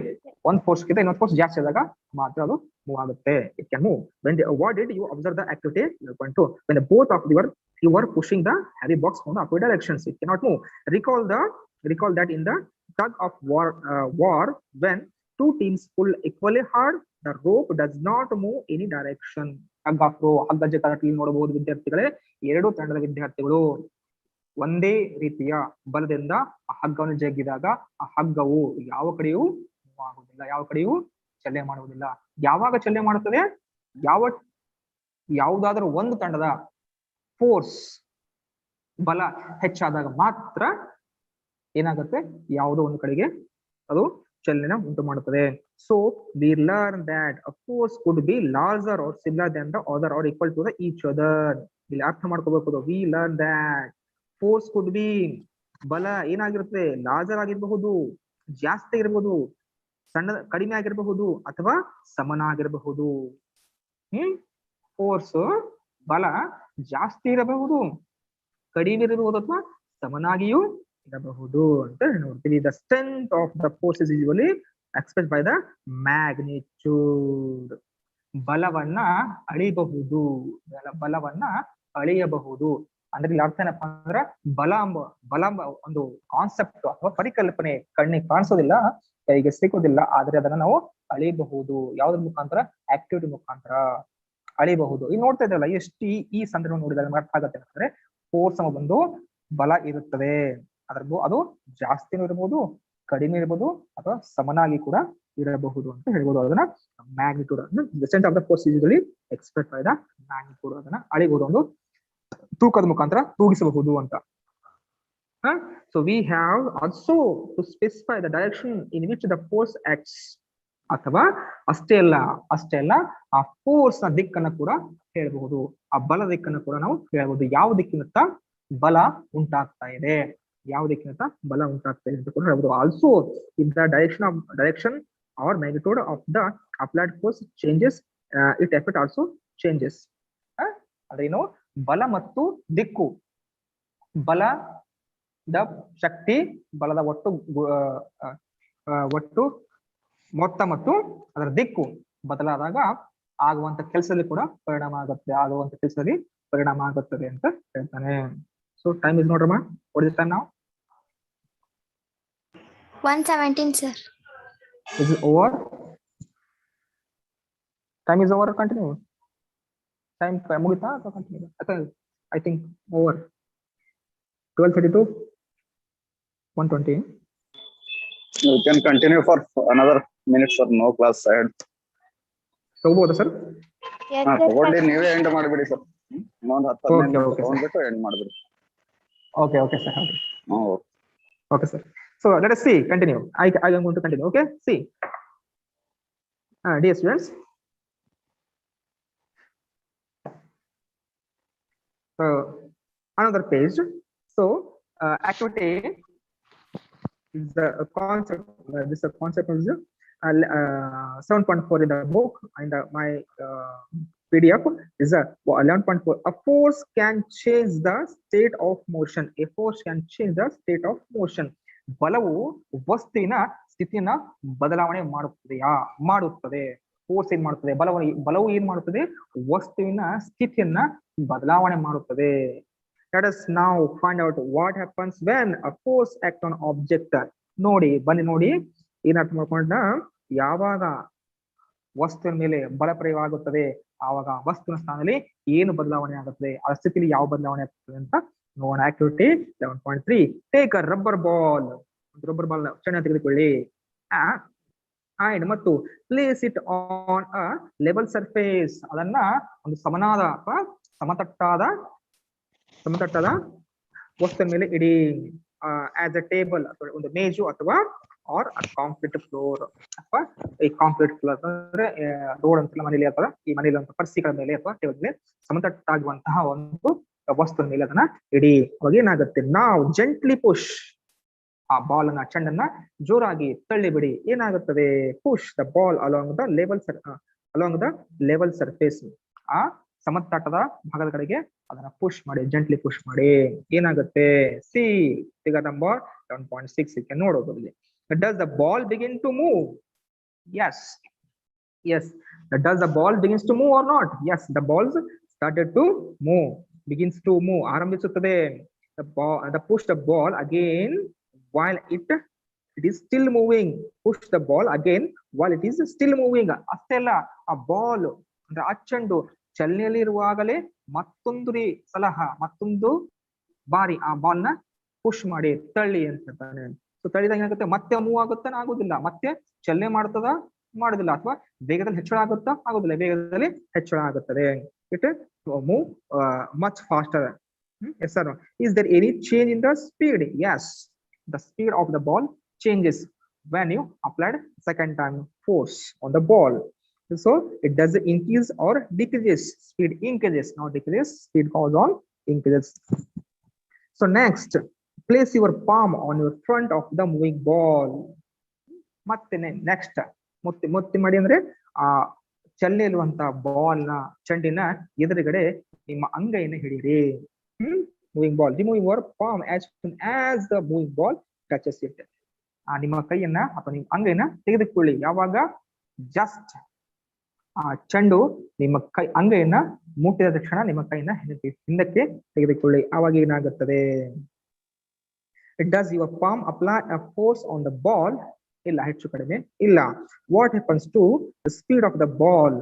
one force ಗಿಂತ ಇನ್ನೊಂದು force ಜಾಸ್ತಿ ಆದಾಗ ಮಾತ್ರ ಅದು move ಆಗುತ್ತೆ. It can move. When what did you observe the activity 11.2, when the both of you were pushing the heavy box on the opposite directions, it cannot move. Recall that in the tug of war when two teams pull equally hard, the rope does not move any direction. Tug of war, ಹಗ್ಗ ಜಗ್ಗಾಟದಲ್ಲಿ ನೋಡಬಹುದು ವಿದ್ಯಾರ್ಥಿಗಳೇ, ಎರಡು ತಂಡದ ವಿದ್ಯಾರ್ಥಿಗಳು ಒಂದೇ ರೀತಿಯ ಬಲದಿಂದ ಆ ಹಗ್ಗವನ್ನು ಜಗ್ಗಿದಾಗ ಆ ಹಗ್ಗವು ಯಾವ ಕಡೆಯೂ ಆಗುವುದಿಲ್ಲ, ಯಾವ ಕಡೆಯೂ ಚಲನೆ ಮಾಡುವುದಿಲ್ಲ. ಯಾವಾಗ ಚಲನೆ ಮಾಡುತ್ತದೆ? ಯಾವುದಾದ್ರೂ ಒಂದು ತಂಡದ ಫೋರ್ಸ್ ಬಲ ಹೆಚ್ಚಾದಾಗ ಮಾತ್ರ ಏನಾಗುತ್ತೆ, ಯಾವುದೋ ಒಂದು ಕಡೆಗೆ ಅದು ಚಲನೆ ಉಂಟು ಮಾಡುತ್ತದೆ. So we learn that a force could be larger or similar than the other or equal to the each other. ಇಲ್ಲಿ ಅರ್ಥ ಮಾಡ್ಕೋಬೇಕು, we learn that force could be, ಬಲ ಏನಾಗಿರುತ್ತೆ, ಲಾರ್ಜರ್ ಆಗಿರಬಹುದು, ಜಾಸ್ತಿ ಇರಬಹುದು, ಕಡಿಮೆ ಆಗಿರಬಹುದು ಅಥವಾ ಸಮನಾಗಿರಬಹುದು. ಫೋರ್ಸ್ ಬಲ ಜಾಸ್ತಿ ಇರಬಹುದು, ಕಡಿಮೆ ಇರಬಹುದು ಅಥವಾ ಸಮನಾಗಿಯೂ ಇರಬಹುದು ಅಂತ ನೋಡ್ತೀವಿ. The strength of the force is usually expressed by the magnitude. ಬಲವನ್ನ ಅಳಿಬಹುದು, ಬಲವನ್ನ ಅಳೆಯಬಹುದು. ಅಂದ್ರೆ ಇಲ್ಲಿ ಅರ್ಥ ಏನಪ್ಪಾ ಅಂದ್ರೆ ಬಲ ಎಂಬ ಒಂದು ಕಾನ್ಸೆಪ್ಟ್ ಅಥವಾ ಪರಿಕಲ್ಪನೆ ಕಣ್ಣಿಗೆ ಕಾಣಿಸೋದಿಲ್ಲ, ಕೈಗೆ ಸಿಗೋದಿಲ್ಲ, ಆದ್ರೆ ಅದನ್ನ ನಾವು ಅಳಿಬಹುದು. ಯಾವ್ದ್ರ ಮುಖಾಂತರ? ಆಕ್ಟಿವಿಟಿ ಮುಖಾಂತರ ಅಳಿಬಹುದು. ಈಗ ನೋಡ್ತಾ ಇದ್ರಲ್ಲ, ಎಷ್ಟು ಈ ಸಂದರ್ಭ ನೋಡಿದಾಗ ನಮ್ಗೆ ಅರ್ಥ ಆಗತ್ತೆ ಅಂತಂದ್ರೆ ಫೋರ್ಸ್ ಒಂದು ಬಲ ಇರುತ್ತದೆ, ಅದು ಜಾಸ್ತಿನೂ ಇರಬಹುದು, ಕಡಿಮೆ ಇರಬಹುದು ಅಥವಾ ಸಮನಾಗಿ ಕೂಡ ಇರಬಹುದು ಅಂತ ಹೇಳ್ಬೋದು. ಅದನ್ನ magnitude distance of the force usually express by the magnitude. ಅದನ್ನ ಅಳಿಬಹುದು, ಒಂದು ತೂಕದ ಮುಖಾಂತರ ತೂಗಿಸಬಹುದು ಅಂತ. So we have also to specify the direction in which the force acts. ಅಥವಾ ಅಷ್ಟೇ ಅಲ್ಲ ಆ ಫೋರ್ಸ್ ನ ದಿಕ್ಕನ್ನು ಕೂಡ ಹೇಳಬಹುದು, ಆ ಬಲ ದಿಕ್ಕನ್ನು ಕೂಡ ನಾವು ಹೇಳಬಹುದು. ಯಾವ ದಿಕ್ಕಿನತ್ತ ಬಲ ಉಂಟಾಗ್ತಾ ಇದೆ, ಯಾವ ದಿಕ್ಕಿನತ್ತ ಬಲ ಉಂಟಾಗ್ತಾ ಇದೆ ಅಂತ ಕೂಡ ಹೇಳ್ಬೋದು. Also if the direction or magnitude of the applied force changes, it effect also changes. ಅಂದ್ರೆ ಏನು? ಬಲ ಮತ್ತು ದಿಕ್ಕು, ಬಲದ ಶಕ್ತಿ, ಬಲದ ಒಟ್ಟು ಮೊತ್ತ ಮತ್ತು ಅದರ ದಿಕ್ಕು ಬದಲಾದಾಗ ಆಗುವಂತ ಕೆಲಸದಲ್ಲಿ ಕೂಡ ಪರಿಣಾಮ ಆಗುತ್ತದೆ ಅಂತ ಹೇಳ್ತಾನೆ. ಸೊ ಟೈಮ್ ಇಸ್ ನೋಡ್ರಮ್ಮ, what is time now? 1:17 sir. Is it over? Time is over. Continue. Time ಮುಗಿತಾ ಅಥವಾ continue? I think over. 12:32, 1:20. You can continue for another minute sir. No class ahead. ತಗೋಬೋದಾ ಸರ್? ತಗೊಂಡು ನೀವೇ end ಮಾಡಿಬಿಡಿ sir. ಇನ್ನೊಂದು 10 ನಿಮಿಷ ತಗೊಂಡ್ಬಿಟ್ಟು ಎಂಡ್ ಮಾಡಿಬಿಡಿ. Okay sir. Okay sir. So let us see. Continue. I am going to continue. Okay. See, dear students. Another page. So activity is the concept. This concept is 7.4 in the book, and my PDF is 11.4. A force can change the state of motion. A force can change the state of motion. ಬಲವು ವಸ್ತುವಿನ ಸ್ಥಿತಿಯನ್ನ ಬದಲಾವಣೆ ಮಾಡುತ್ತದೆ. Force ಏನ್ ಮಾಡುತ್ತದೆ? ಬಲವು ಏನ್ ಮಾಡುತ್ತದೆ? ವಸ್ತುವಿನ ಸ್ಥಿತಿಯನ್ನ ಬದಲಾವಣೆ ಮಾಡುತ್ತದೆ. Let us now find out what happens when a force acts on object. ನೋಡಿ ಏನ್ ಅರ್ಥ ಮಾಡ್ಕೊಂಡ, ಯಾವಾಗ ವಸ್ತುವಿನ ಮೇಲೆ ಬಲ ಪ್ರಯೋಗ ಆಗುತ್ತದೆ ಆವಾಗ ವಸ್ತುವಿನ ಸ್ಥಾನದಲ್ಲಿ ಏನು ಬದಲಾವಣೆ ಆಗುತ್ತದೆ, ಆ ಸ್ಥಿತಿಯಲ್ಲಿ ಯಾವ ಬದಲಾವಣೆ ಆಗ್ತದೆ ಅಂತ ನೋಡೋಣ. Activity 11.3. Take a rubber ball ಚಣ್ಣ ತೆಗೆದುಕೊಳ್ಳಿ ಮತ್ತು place it on a level surface. ಅದನ್ನ ಒಂದು ಸಮನಾದ ಅಥವಾ ಸಮತಟ್ಟಾದ ವಸ್ತುವಿನ ಮೇಲೆ ಇಡಿ. ಆಸ್ ಅ ಟೇಬಲ್ ಅಥವಾ ಒಂದು ಮೇಜು ಅಥವಾ ಆರ್ ಕಾಂಕ್ರೀಟ್ ಫ್ಲೋರ್ ಅಥವಾ ಈ ಕಾಂಕ್ರೀಟ್ ಫ್ಲೋರ್ ಅಂದ್ರೆ ರೋಡ್ ಅಂತೆಲ್ಲ ಮನೇಲಿ ಅಥವಾ ಈ ಮನೇಲಿ ಪರ್ಸಿಗಳ ಮೇಲೆ ಅಥವಾ ಟೇಬಲ್ ಮೇಲೆ ಸಮತಟ್ಟಾಗುವಂತಹ ಒಂದು ವಸ್ತುವಿನ ಮೇಲೆ ಅದನ್ನ ಇಡಿ. ಅವಾಗ ಏನಾಗುತ್ತೆ? ನಾವು ಜೆಂಟ್ಲಿ ಪುಷ್, ಆ ಬಾಲ್ ಅನ್ನ ಚೆಂಡನ್ನ ಜೋರಾಗಿ ತಳ್ಳಿಬಿಡಿ. ಏನಾಗುತ್ತದೆ? Push the ball along the level surface. ಆ ಸಮತಟ್ಟದ ಭಾಗದ ಕಡೆಗೆ ಅದನ್ನ ಪುಷ್ ಮಾಡಿ, ಜೆಂಟ್ಲಿ ಪುಷ್ ಮಾಡಿ. ಏನಾಗುತ್ತೆ? ಸಿ ಫಿಗರ್ ನಂಬರ್ 11.6 ನೋಡೋದು. ಇಲ್ಲಿ does the ball begin to move? Yes. Does the ball begins to move or not? Yes, the ball started to move, begins to move, ಆರಂಭಿಸುತ್ತದೆ. The push the ball again while it it is still moving. Push the ball again while it is still moving. ಅಷ್ಟೇ ಅಲ್ಲ, ಆ ball ಅಂದ್ರೆ ಆ ಚೆಂಡು ಚಲನೆಯಲ್ಲಿ ಇರುವಾಗಲೇ ಮತ್ತೊಂದು ಬಾರಿ ಆ ಬಾಲ್ ನ ಪುಷ್ ಮಾಡಿ ತಳ್ಳಿ ಅಂತ ಹೇಳ್ತಾನೆ. ಸೊ ತಳ್ಳಿದಾಗ ಏನಾಗುತ್ತೆ, ಮತ್ತೆ ಮೂವ್ ಆಗುತ್ತಾ ಆಗುದಿಲ್ಲ, ಮತ್ತೆ ಚಲನೆ ಮಾಡುದಿಲ್ಲ, ಅಥವಾ ವೇಗದಲ್ಲಿ ಹೆಚ್ಚಳ ಆಗುತ್ತಾ ಆಗುದಿಲ್ಲ, ವೇಗದಲ್ಲಿ ಹೆಚ್ಚಳ ಆಗುತ್ತದೆ. It move much faster. Yes or no? Is there any change in the speed? Yes, the speed of the ball changes when you applied second time force on the ball. So it does increase or decreases. Speed increases, not decreases. Speed goes on increases. So next, place your palm on your front of the moving ball. ಮತ್ತೆ next ಮುತ್ತಿ ಮಾಡಿ ಅಂದ್ರೆ ಆ ಚಲನೆ ಇರುವಂತ ball ನ ಚೆಂಡಿನ ಎದುರುಗಡೆ ನಿಮ್ಮ ಅಂಗೈಯನ್ನು ಹಿಡಿಯಿರಿ. Moving ball, remove your palm as soon as the moving ball touches it. ನಿಮ್ಮ ಕೈಯನ್ನ ಅಥವಾ ನಿಮ್ಮ ಅಂಗೈನ ತೆಗೆದುಕೊಳ್ಳಿ. ಯಾವಾಗ ಜಸ್ಟ್ ಆ ಚೆಂಡು ನಿಮ್ಮ ಅಂಗೈಯನ್ನ ಮುಟ್ಟಿದ ತಕ್ಷಣ ನಿಮ್ಮ ಕೈಯನ್ನ ಹಿಂದಕ್ಕೆ ತೆಗೆದುಕೊಳ್ಳಿ. ಆವಾಗ ಏನಾಗುತ್ತದೆ? Does your palm apply a force on the ball? ಇಲ್ಲ, ಹೆಚ್ಚು ಕಡಿಮೆ ಇಲ್ಲ. What happens to the speed of the ball?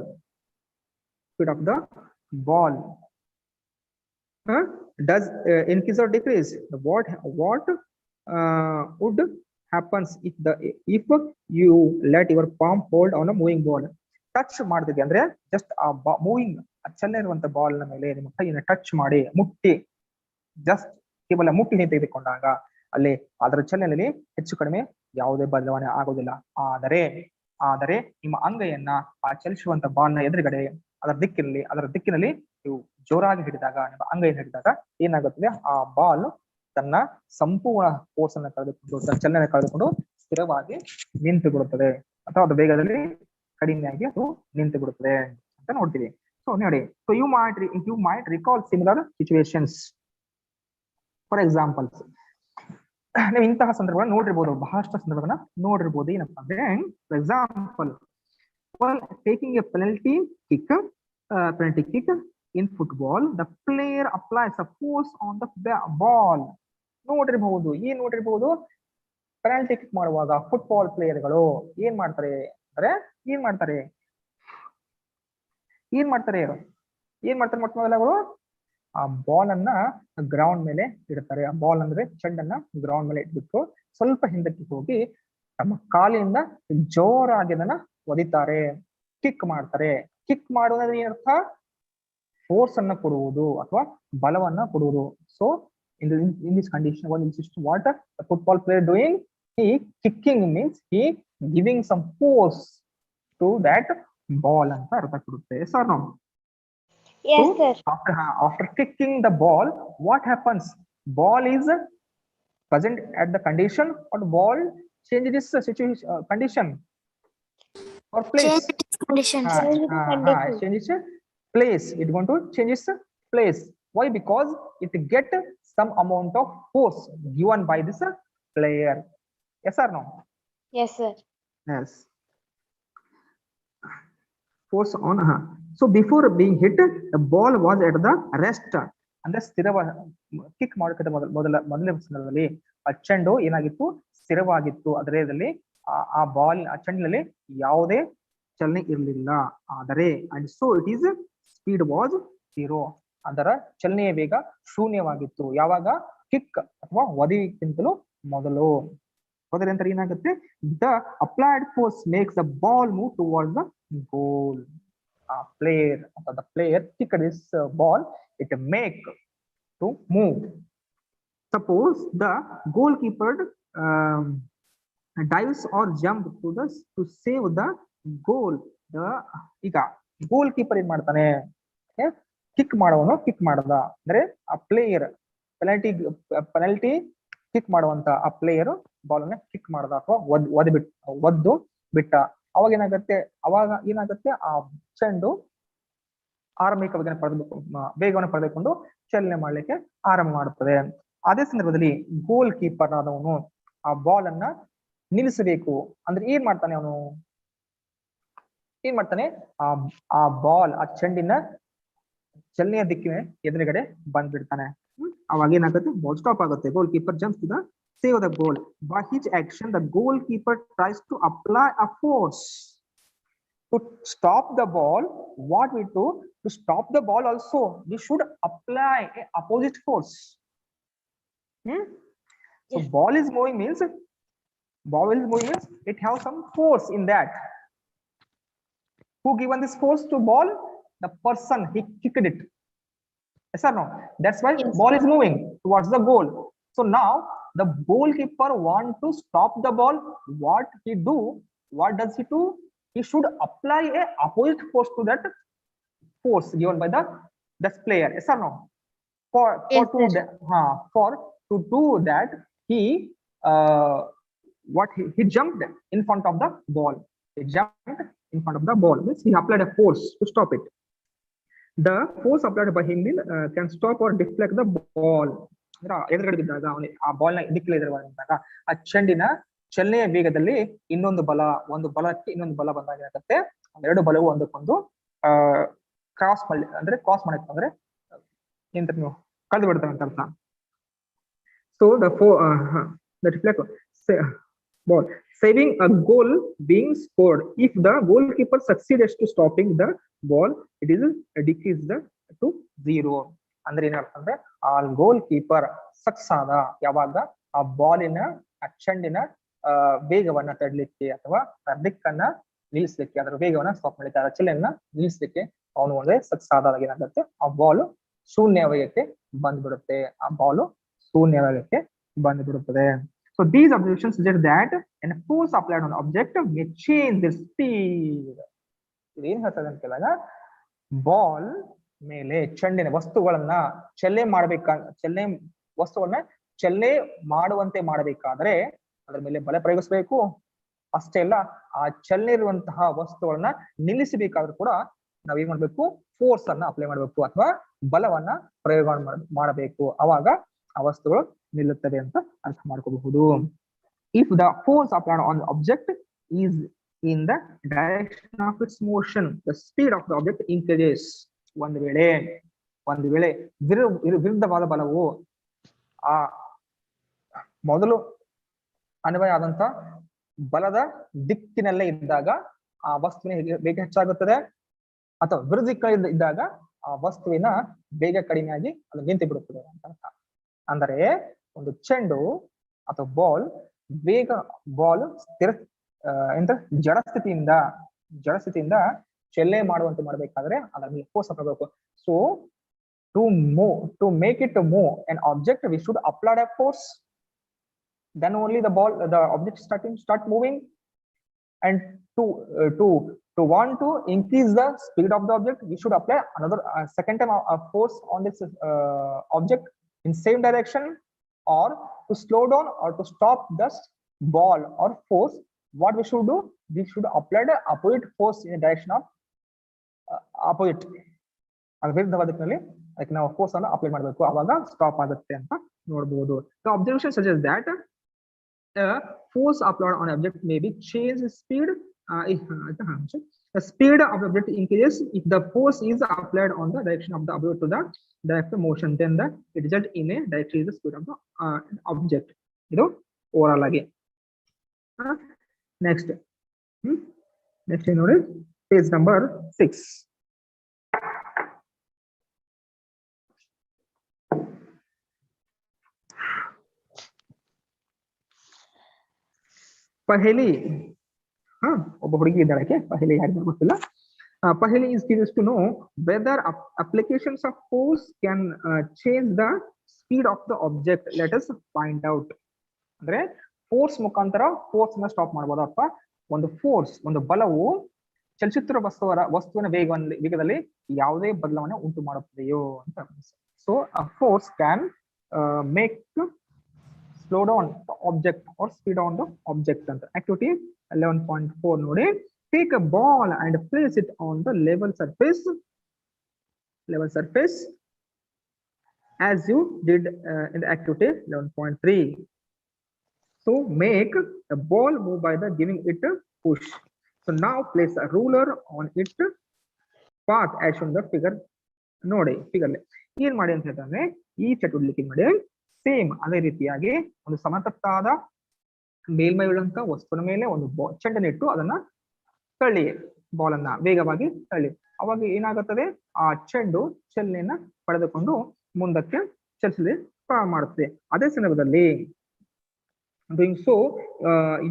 Speed of the ball does increase or decrease? What would happens if you let your palm hold on a moving ball? Touch ಮಾಡಿದ್ವಿ ಅಂದ್ರೆ just ಆ moving ಚಲನೆ ಇರುವಂತ ball ನ ಮೇಲೆ ನಿಮ್ಮ ಕೈಯನ್ನು touch ಮಾಡಿ ಮುಟ್ಟಿ, ಜಸ್ಟ್ ಕೇವಲ ಮುಟ್ಟಿ ನೀವು ತೆಗೆದುಕೊಂಡಾಗ ಅಲ್ಲಿ ಅದರ ಚಲನೆಯಲ್ಲಿ ಹೆಚ್ಚು ಕಡಿಮೆ ಯಾವುದೇ ಬದಲಾವಣೆ ಆಗುದಿಲ್ಲ. ಆದರೆ ನಿಮ್ಮ ಅಂಗೈಯನ್ನ ಆ ಚಲಿಸುವಂತ ಬಾಲ್ ನ ಎದುರುಗಡೆ ಅದರ ದಿಕ್ಕಿನಲ್ಲಿ ನೀವು ಜೋರಾಗಿ ಹಿಡಿದಾಗ, ನಿಮ್ಮ ಅಂಗೈಯನ್ನು ಹಿಡಿದಾಗ ಏನಾಗುತ್ತದೆ? ಆ ಬಾಲ್ ತನ್ನ ಸಂಪೂರ್ಣ ಫೋರ್ಸ್ ಅನ್ನು ಕಳೆದುಕೊಂಡು, ತನ್ನ ಚಲನೆ ಕಳೆದುಕೊಂಡು ಸ್ಥಿರವಾಗಿ ನಿಂತು ಬಿಡುತ್ತದೆ, ಅಥವಾ ಅದು ವೇಗದಲ್ಲಿ ಕಡಿಮೆಯಾಗಿ ಅದು ನಿಂತು ಬಿಡುತ್ತದೆ ಅಂತ ನೋಡ್ತೀವಿ. ಸೊ ನೋಡಿ, so you might recall similar situations. For examples, ನೀವು ಇಂತಹ ಸಂದರ್ಭಗಳನ್ನ ನೋಡಿರ್ಬೋದು, ಬಹಳಷ್ಟು ಸಂದರ್ಭಗಳನ್ನ ನೋಡಿರ್ಬೋದು. ಏನಪ್ಪಾ ಅಂದ್ರೆ, for example, taking a penalty kick in football, the player applies a force on the ball. ನೋಡಿರಬಹುದು, ಪೆನಾಲ್ಟಿ ಕಿಕ್ ಮಾಡುವಾಗ ಫುಟ್ಬಾಲ್ ಪ್ಲೇಯರ್ಗಳು ಏನ್ ಮಾಡ್ತಾರೆ ಮೊಟ್ಟ ಮೊದಲವರು ಆ ಬಾಲ್ ಅನ್ನ ಗ್ರೌಂಡ್ ಮೇಲೆ ಇಡ್ತಾರೆ. ಆ ಬಾಲ್ ಅಂದ್ರೆ ಚೆಂಡನ್ನ ಗ್ರೌಂಡ್ ಮೇಲೆ ಇಟ್ಬಿಟ್ಟು ಸ್ವಲ್ಪ ಹಿಂದಕ್ಕೆ ಹೋಗಿ ತಮ್ಮ ಕಾಲಿನಿಂದ ಜೋರಾಗಿ ಅದನ್ನ ಒದಿತಾರೆ, ಕಿಕ್ ಮಾಡ್ತಾರೆ. ಕಿಕ್ ಮಾಡುವುದಾದ್ರೆ ಏನರ್ಥ? ಫೋರ್ಸ್ ಅನ್ನ ಕೊಡುವುದು ಅಥವಾ ಬಲವನ್ನ ಕೊಡುವುದು. So in this condition, what the football player doing? He kicking means he giving some force to that ball ಅಂತ ಅರ್ಥ ಕೊಡುತ್ತೆ. Yes or no? Yes, so, sir. after kicking the ball, what happens? Ball is present at the condition, or ball changes situation, condition or place. Change its conditions. Changes place. It's going to change its place. Why? Because it get some amount of force given by this player. Yes or no? Yes, sir. Yes. Force on. So before being hit, the ball was at the rest. ಅಂದ್ರೆ kick ಮಾಡೋಕೆ ಮೊದಲ ಸಂದರ್ಭದಲ್ಲಿ ಆ ಚೆಂಡು ಏನಾಗಿತ್ತು? ಸ್ಥಿರವಾಗಿತ್ತು. ಅದರಲ್ಲಿ ಆ ball, ಆ ಚೆಂಡಿನಲ್ಲಿ ಯಾವುದೇ ಚಲನೆ ಇರಲಿಲ್ಲ. ಆದರೆ and so it is speed was 0. ಅದರ ಚಲನೆಯ ವೇಗ ಶೂನ್ಯವಾಗಿತ್ತು. ಯಾವಾಗ? ಕಿಕ್ ಅಥವಾ ಒದೆಯಕ್ಕಿಂತಲೂ ಮೊದಲು. ಹೋದರೆ ನಂತರ ಏನಾಗುತ್ತೆ? The applied force makes the ball move towards the goal. Player ಅಥವಾ the player kick this ball, it make to move. Suppose the goalkeeper dives or jump to save the goal. ಈಗ ಗೋಲ್ keeper ಏನ್ ಮಾಡ್ತಾನೆ? Kick ಮಾಡ್ದ ಅಂದ್ರೆ ಆ player penalty kick ಮಾಡುವಂತ ಆ player ball ಅನ್ನ ಕಿಕ್ ಮಾಡ್ದ ಅಥವಾ ಒದ್ದು ಬಿಟ್ಟ. ಅವಾಗ ಏನಾಗುತ್ತೆ? ಆ ಚೆಂಡು ಆರಂಭಿಕ ವೇಗವನ್ನು ಪಡೆದುಕೊಂಡು ಚಲನೆ ಮಾಡ್ಲಿಕ್ಕೆ ಆರಂಭ ಮಾಡುತ್ತದೆ. ಅದೇ ಸಂದರ್ಭದಲ್ಲಿ ಗೋಲ್ ಕೀಪರ್ ಆದವನು ಆ ಬಾಲ್ ಅನ್ನ ನಿಲ್ಲಿಸಬೇಕು ಅಂದ್ರೆ ಏನ್ ಮಾಡ್ತಾನೆ? ಆ ಬಾಲ್, ಆ ಚೆಂಡಿನ ಚಲನೆಯ ದಿಕ್ಕಿನ ಎದುರುಗಡೆ ಬಂದ್ಬಿಡ್ತಾನೆ. ಅವಾಗ ಏನಾಗುತ್ತೆ? ಬಾಲ್ ಸ್ಟಾಪ್ ಆಗುತ್ತೆ. Goalkeeper jumps to the save the goal. By each action, the goalkeeper tries to apply a force to stop the ball. What we do to stop the ball also, we should apply a opposite force. So Yes. ball is moving means it has some force in that. Who given this force to ball? The person, he kicked it. Yes or no? That's why Yes. ball is moving towards the goal. So now the goalkeeper want to stop the ball. What does he do? He should apply a opposite force to that force given by the player. Yes or no? Yes, To do that, he jumped in front of the ball. He jumped in front of the ball means he applied a force to stop it. The force applied by him can stop or deflect the ball. ಎದುರುಗಡೆ ಬಿದ್ದಾಗ ಆ ball ನ ದಿಕ್ಕಲ್ಲಿ ಎದುರುಗಡೆ ಆ ಚೆಂಡಿನ ಚಲನೆಯ ವೇಗದಲ್ಲಿ ಇನ್ನೊಂದು ಬಲ, ಒಂದು ಬಲಕ್ಕೆ ಇನ್ನೊಂದು ಬಲ ಬಂದಾಗ ಏನಾಗುತ್ತೆ, ಎರಡು ಬಲವು ಒಂದಕ್ಕೊಂದು ಕ್ರಾಸ್ ಮಾಡಕ್ಕೆ ಅಂದ್ರೆ ಎಂತ ನೀವು ಕಳೆದು ಬಿಡ್ತಾರೆ ಅಂತ ಅರ್ಥ. So the deflect ball, saving a goal being scored. If the goalkeeper succeeds to stopping the ball, it is decreased to 0. ಅಂದ್ರೆ ಏನಂದ್ರೆ ಆ ಗೋಲ್ ಕೀಪರ್ ಸಕ್ಸಸ್ ಆದ ಯಾವಾಗ ಆ ಬಾಲಿನ ಆ ಚೆಂಡಿನ ವೇಗವನ್ನ ತಡಲಿಕ್ಕೆ ಅಥವಾ ದಿಕ್ಕನ್ನ ನಿಲ್ಲಿಸಲಿಕ್ಕೆ, ಅದರ ವೇಗವನ್ನ ಸ್ಟಾಪ್ ಮಾಡಲಿಕ್ಕೆ, ಅದರ ಚಲನೆಯನ್ನ ನಿಲ್ಲಿಸಲಿಕ್ಕೆ ಅವನು ಒಂದೇ ಸಕ್ಸಸ್ ಆದಾಗ ಏನಾಗುತ್ತೆ, ಆ ಬಾಲ್ ಶೂನ್ಯ ವೇಗಕ್ಕೆ ಬಂದ್ಬಿಡುತ್ತೆ. ಆ ಬಾಲ್ ಶೂನ್ಯ ವೇಗಕ್ಕೆ ಬಂದ್ಬಿಡುತ್ತದೆ. So these observations suggest that a force applied on the object may change the speed. ಏನ್ ಹೇಳ್ತದೆ ಅಂತ ಕೇಳಿದಾಗ, ಬಾಲ್ ಮೇಲೆ ಚೆಂಡಿನ ವಸ್ತುಗಳನ್ನ ಚಲನೆ ಮಾಡುವಂತೆ ಮಾಡಬೇಕಾದ್ರೆ ಅದರ ಮೇಲೆ ಬಲ ಪ್ರಯೋಗಿಸಬೇಕು. ಅಷ್ಟೇ ಅಲ್ಲ, ಆ ಚಲನೆ ಇರುವಂತಹ ವಸ್ತುಗಳನ್ನ ನಿಲ್ಲಿಸಬೇಕಾದ್ರೂ ಕೂಡ ನಾವೇನ್ ಮಾಡ್ಬೇಕು, ಫೋರ್ಸ್ ಅನ್ನ ಅಪ್ಲೈ ಮಾಡಬೇಕು ಅಥವಾ ಬಲವನ್ನ ಪ್ರಯೋಗ ಮಾಡಬೇಕು. ಅವಾಗ ಆ ವಸ್ತುಗಳು ನಿಲ್ಲುತ್ತವೆ ಅಂತ ಅರ್ಥ ಮಾಡ್ಕೋಬಹುದು. If the force applied on the object is in the direction of its motion, the speed of the object increases. ಒಂದು ವೇಳೆ ವಿರುದ್ಧವಾದ ಬಲವು ಆ ಮೊದಲು ಅನ್ವಯ ಆದಂತ ಬಲದ ದಿಕ್ಕಿನಲ್ಲೇ ಇದ್ದಾಗ ಆ ವಸ್ತುವಿನ ಬೇಗ ಹೆಚ್ಚಾಗುತ್ತದೆ, ಅಥವಾ ವಿರುದ್ಧ ದಿಕ್ಕಿನಲ್ಲಿ ಇದ್ದಾಗ ಆ ವಸ್ತುವಿನ ಬೇಗ ಕಡಿಮೆಯಾಗಿ ಅದು ನಿಂತು ಬಿಡುತ್ತದೆ ಅಂತ ಅರ್ಥ. ಅಂದರೆ ಒಂದು ಚೆಂಡು ಅಥವಾ ಬಾಲ್ ಸ್ಥಿರ ಜಡಸ್ಥಿತಿಯಿಂದ ಚಲನೆ ಮಾಡುವಂತೆ ಮಾಡಬೇಕಾದ್ರೆ ಅದರ ಮೇಲೆ ಫೋರ್ಸ್ ಹಾಕಬೇಕು. So to make it move an object, we should apply a force. Then only the object start moving. And to want to increase the speed of the object, we should apply another second time a force on this object in same direction. Or to slow down or to stop the ball or force, what we should do, we should apply the opposite force in the direction of opposite. ವಿರುದ್ಧವಾದಕ್ಕೆ ಅದಕ್ಕೆ ನಾವು force ಅನ್ನು apply ಮಾಡಬೇಕು, ಅವಾಗ stop ಆಗುತ್ತೆ ಅಂತ ನೋಡಬಹುದು. The observation suggests that force applied on object may be change speed. The speed of the object increases if the force is applied on the direction of the object to the direct motion. Then it result in a decrease the speed of the object. ಇದು over ಆಗಿ. Next ನೋಡಿ page number 6. ಪಹೇಲಿ ಒಬ್ಬ ಹುಡುಗಿ ಇದ್ದಾಳೆ, ಪಹೇಲಿ ಯಾರಿಗೂ ಗೊತ್ತಿಲ್ಲ. Paheli is curious to know whether applications of force can change the speed of the object. Let us find out. ಅಂದ್ರೆ force ಮುಖಾಂತರ ಫೋರ್ಸ್ ನ ಸ್ಟಾಪ್ ಮಾಡಬಹುದು, ಅಥವಾ ಒಂದು ಬಲವು ಚಲಿಸುತ್ತಿರುವ ವಸ್ತುವಿನ ವೇಗದಲ್ಲಿ ಯಾವುದೇ ಬದಲಾವಣೆ ಉಂಟು ಮಾಡುತ್ತದೆಯೋ ಅಂತ. So force can make slow down object or speed down the object ಅಂತ. ಆಕ್ಟಿವಿಟಿ 11.4 ನೋಡಿ. Take a ball and place it on the level surface as you did in the activity 11.3. So make the ball move by the giving it a push. So now place a ruler on its path as shown the figure. ನೋಡಿ figure ಏನ್ ಮಾಡಿ ಅಂತ ಹೇಳ್ತಾರೆ, ಈ ಚಟುವಟಿಕೆ ಮಾಡಿ same ಅದೇ ರೀತಿಯಾಗಿ ಒಂದು ಸಮತಟ್ಟಾದ ಮೇಲ್ಮೈ ಉಳ್ಳಂತ ವಸ್ತುವಿನ ಮೇಲೆ ಒಂದು ಚೆಂಡನ್ನಿಟ್ಟು ಅದನ್ನ ತಳ್ಳಿ, ಬಾಲ್ ಅನ್ನ ವೇಗವಾಗಿ ತಳ್ಳಿ, ಅವಾಗ ಏನಾಗುತ್ತದೆ, ಆ ಚೆಂಡು ಚಲನೆಯನ್ನ ಪಡೆದುಕೊಂಡು ಮುಂದಕ್ಕೆ ಚಲಿಸದೆ ಪ್ರಾರಂಭ ಮಾಡುತ್ತದೆ. ಅದೇ ಸಂದರ್ಭದಲ್ಲಿ doing so,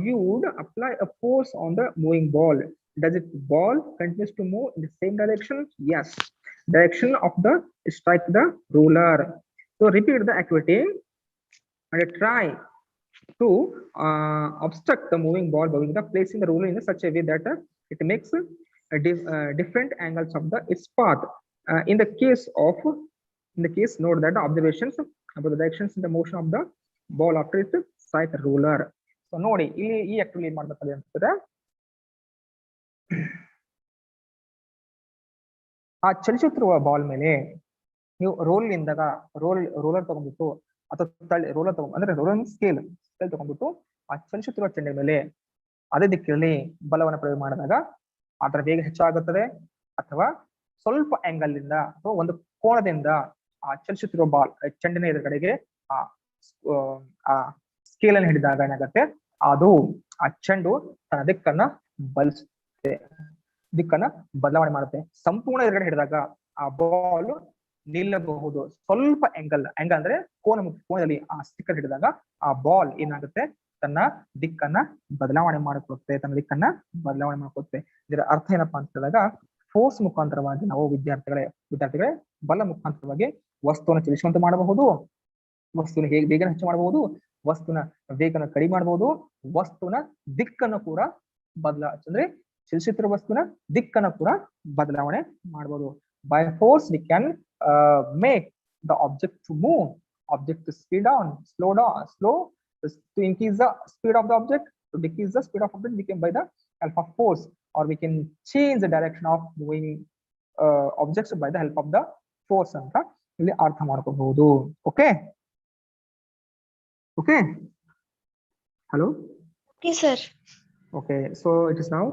you would apply a force on the moving ball. Does it ball continues to move in the same direction? Yes, direction of the strike the ruler. So repeat the activity and try to obstruct the moving ball by placing the ruler in such a way that it makes different angles of its path. In the case, note that the observations about the directions in the motion of the ball after it strike the ruler. So ನೋಡಿ ಇಲ್ಲಿ ಈ activity ಏನ್ ಮಾಡ್ಬೇಕಾದ್ರೆ ಅನ್ಸುತ್ತೆ, ಆ ಚಲಿಸುತ್ತಿರುವ ball ಮೇಲೆ ನೀವು ರೋಲರ್ ತಗೊಂಡ್ಬಿಟ್ಟು ಅಥವಾ ರೋಲರ್ ಅಂದ್ರೆ ರೋಲರ್ ಸ್ಕೇಲ್ ತಗೊಂಡ್ಬಿಟ್ಟು ಆ ಚಲಿಸುತ್ತಿರುವ ಚೆಂಡಿನ ಮೇಲೆ ಅದೇ ದಿಕ್ಕಿನಲ್ಲಿ ಬಲವನ್ನು ಪ್ರಯೋಗ ಮಾಡಿದಾಗ ಅದರ ವೇಗ ಹೆಚ್ಚಾಗುತ್ತದೆ, ಅಥವಾ ಸ್ವಲ್ಪ ಆಂಗಲ್ ಇಂದ ಅಥವಾ ಒಂದು ಕೋನದಿಂದ ಆ ಚಲಿಸುತ್ತಿರುವ ಬಾಲ್ ಚೆಂಡಿನ ಎದುರುಗಡೆಗೆ ಆ ಸ್ಕೇಲ್ ಅನ್ನು ಹಿಡಿದಾಗ ಏನಾಗುತ್ತೆ, ಅದು ಆ ಚೆಂಡು ತನ್ನ ದಿಕ್ಕನ್ನ ಬದಲಾವಣೆ ಮಾಡುತ್ತೆ. ಸಂಪೂರ್ಣ ಎದುರುಗಡೆ ಹಿಡಿದಾಗ ಆ ಬಾಲ್ ನಿಲ್ಲಬಹುದು. ಸ್ವಲ್ಪ ಆಂಗಲ್ ಅಂದ್ರೆ ಕೋನದಲ್ಲಿ ಆ ಸ್ಟಿಕ್ಕರ್ ಹಿಡಿದಾಗ ಆ ಬಾಲ್ ಏನಾಗುತ್ತೆ, ತನ್ನ ದಿಕ್ಕನ್ನ ಬದಲಾವಣೆ ಮಾಡಿಕೊಡುತ್ತೆ. ಇದರ ಅರ್ಥ ಏನಪ್ಪಾ ಅಂತ ಹೇಳಿದಾಗ, ಫೋರ್ಸ್ ಮುಖಾಂತರವಾಗಿ ನಾವು ವಿದ್ಯಾರ್ಥಿಗಳೇ ಬಲ ಮುಖಾಂತರವಾಗಿ ವಸ್ತುವನ್ನು ಚಲಿಸುವಂತೆ ಮಾಡಬಹುದು, ವಸ್ತುವಿನ ವೇಗನ ಹೆಚ್ಚು ಮಾಡಬಹುದು, ವಸ್ತುವಿನ ವೇಗನ ಕಡಿಮೆ ಮಾಡಬಹುದು, ವಸ್ತುವಿನ ದಿಕ್ಕನ್ನು ಕೂಡ ಅಂದ್ರೆ ಚಲಿಸುತ್ತಿರುವ ವಸ್ತುವಿನ ದಿಕ್ಕನ್ನು ಕೂಡ ಬದಲಾವಣೆ ಮಾಡಬಹುದು. By force we can make the object to move, object to slow to increase the speed of the object, to decrease the speed of object we can by the help of force, or we can change the direction of moving objects by the help of the force ಅಂತ ಇಲ್ಲಿ ಅರ್ಥ ಮಾಡ್ಕೋಬಹುದು. Okay, hello, Okay, sir. okay, so it is now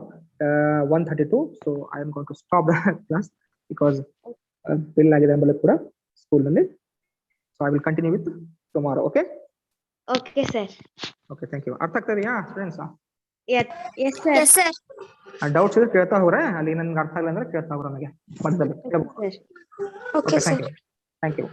1:32, so I am going to stop the class because bill agide ambale pura school nalli, so I will continue with tomorrow. Okay, Okay, sir. okay, thank you. ಅರ್ಥ ಆಗ್ತದೆಯಾ students? Yes, yes, sir. Yes, sir. Doubts ಇದ್ರೆ ಕೇಳ್ತಾ ಹೋಗ್ರೆ, ಅಲ್ಲಿ ನನ್ಗೆ ಅರ್ಥ ಆಗಿಲ್ಲ ಅಂದ್ರೆ ಕೇಳ್ತಾ ಹೋಗ್ರೆ ನನಗೆ ಮಧ್ಯದಲ್ಲಿ ಕೇಳಬಹುದು. Sir. Okay, sir. Thank you.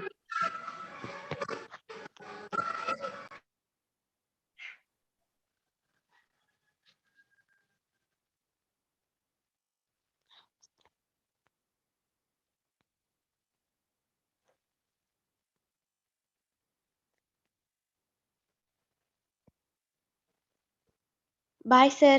Bye, sir.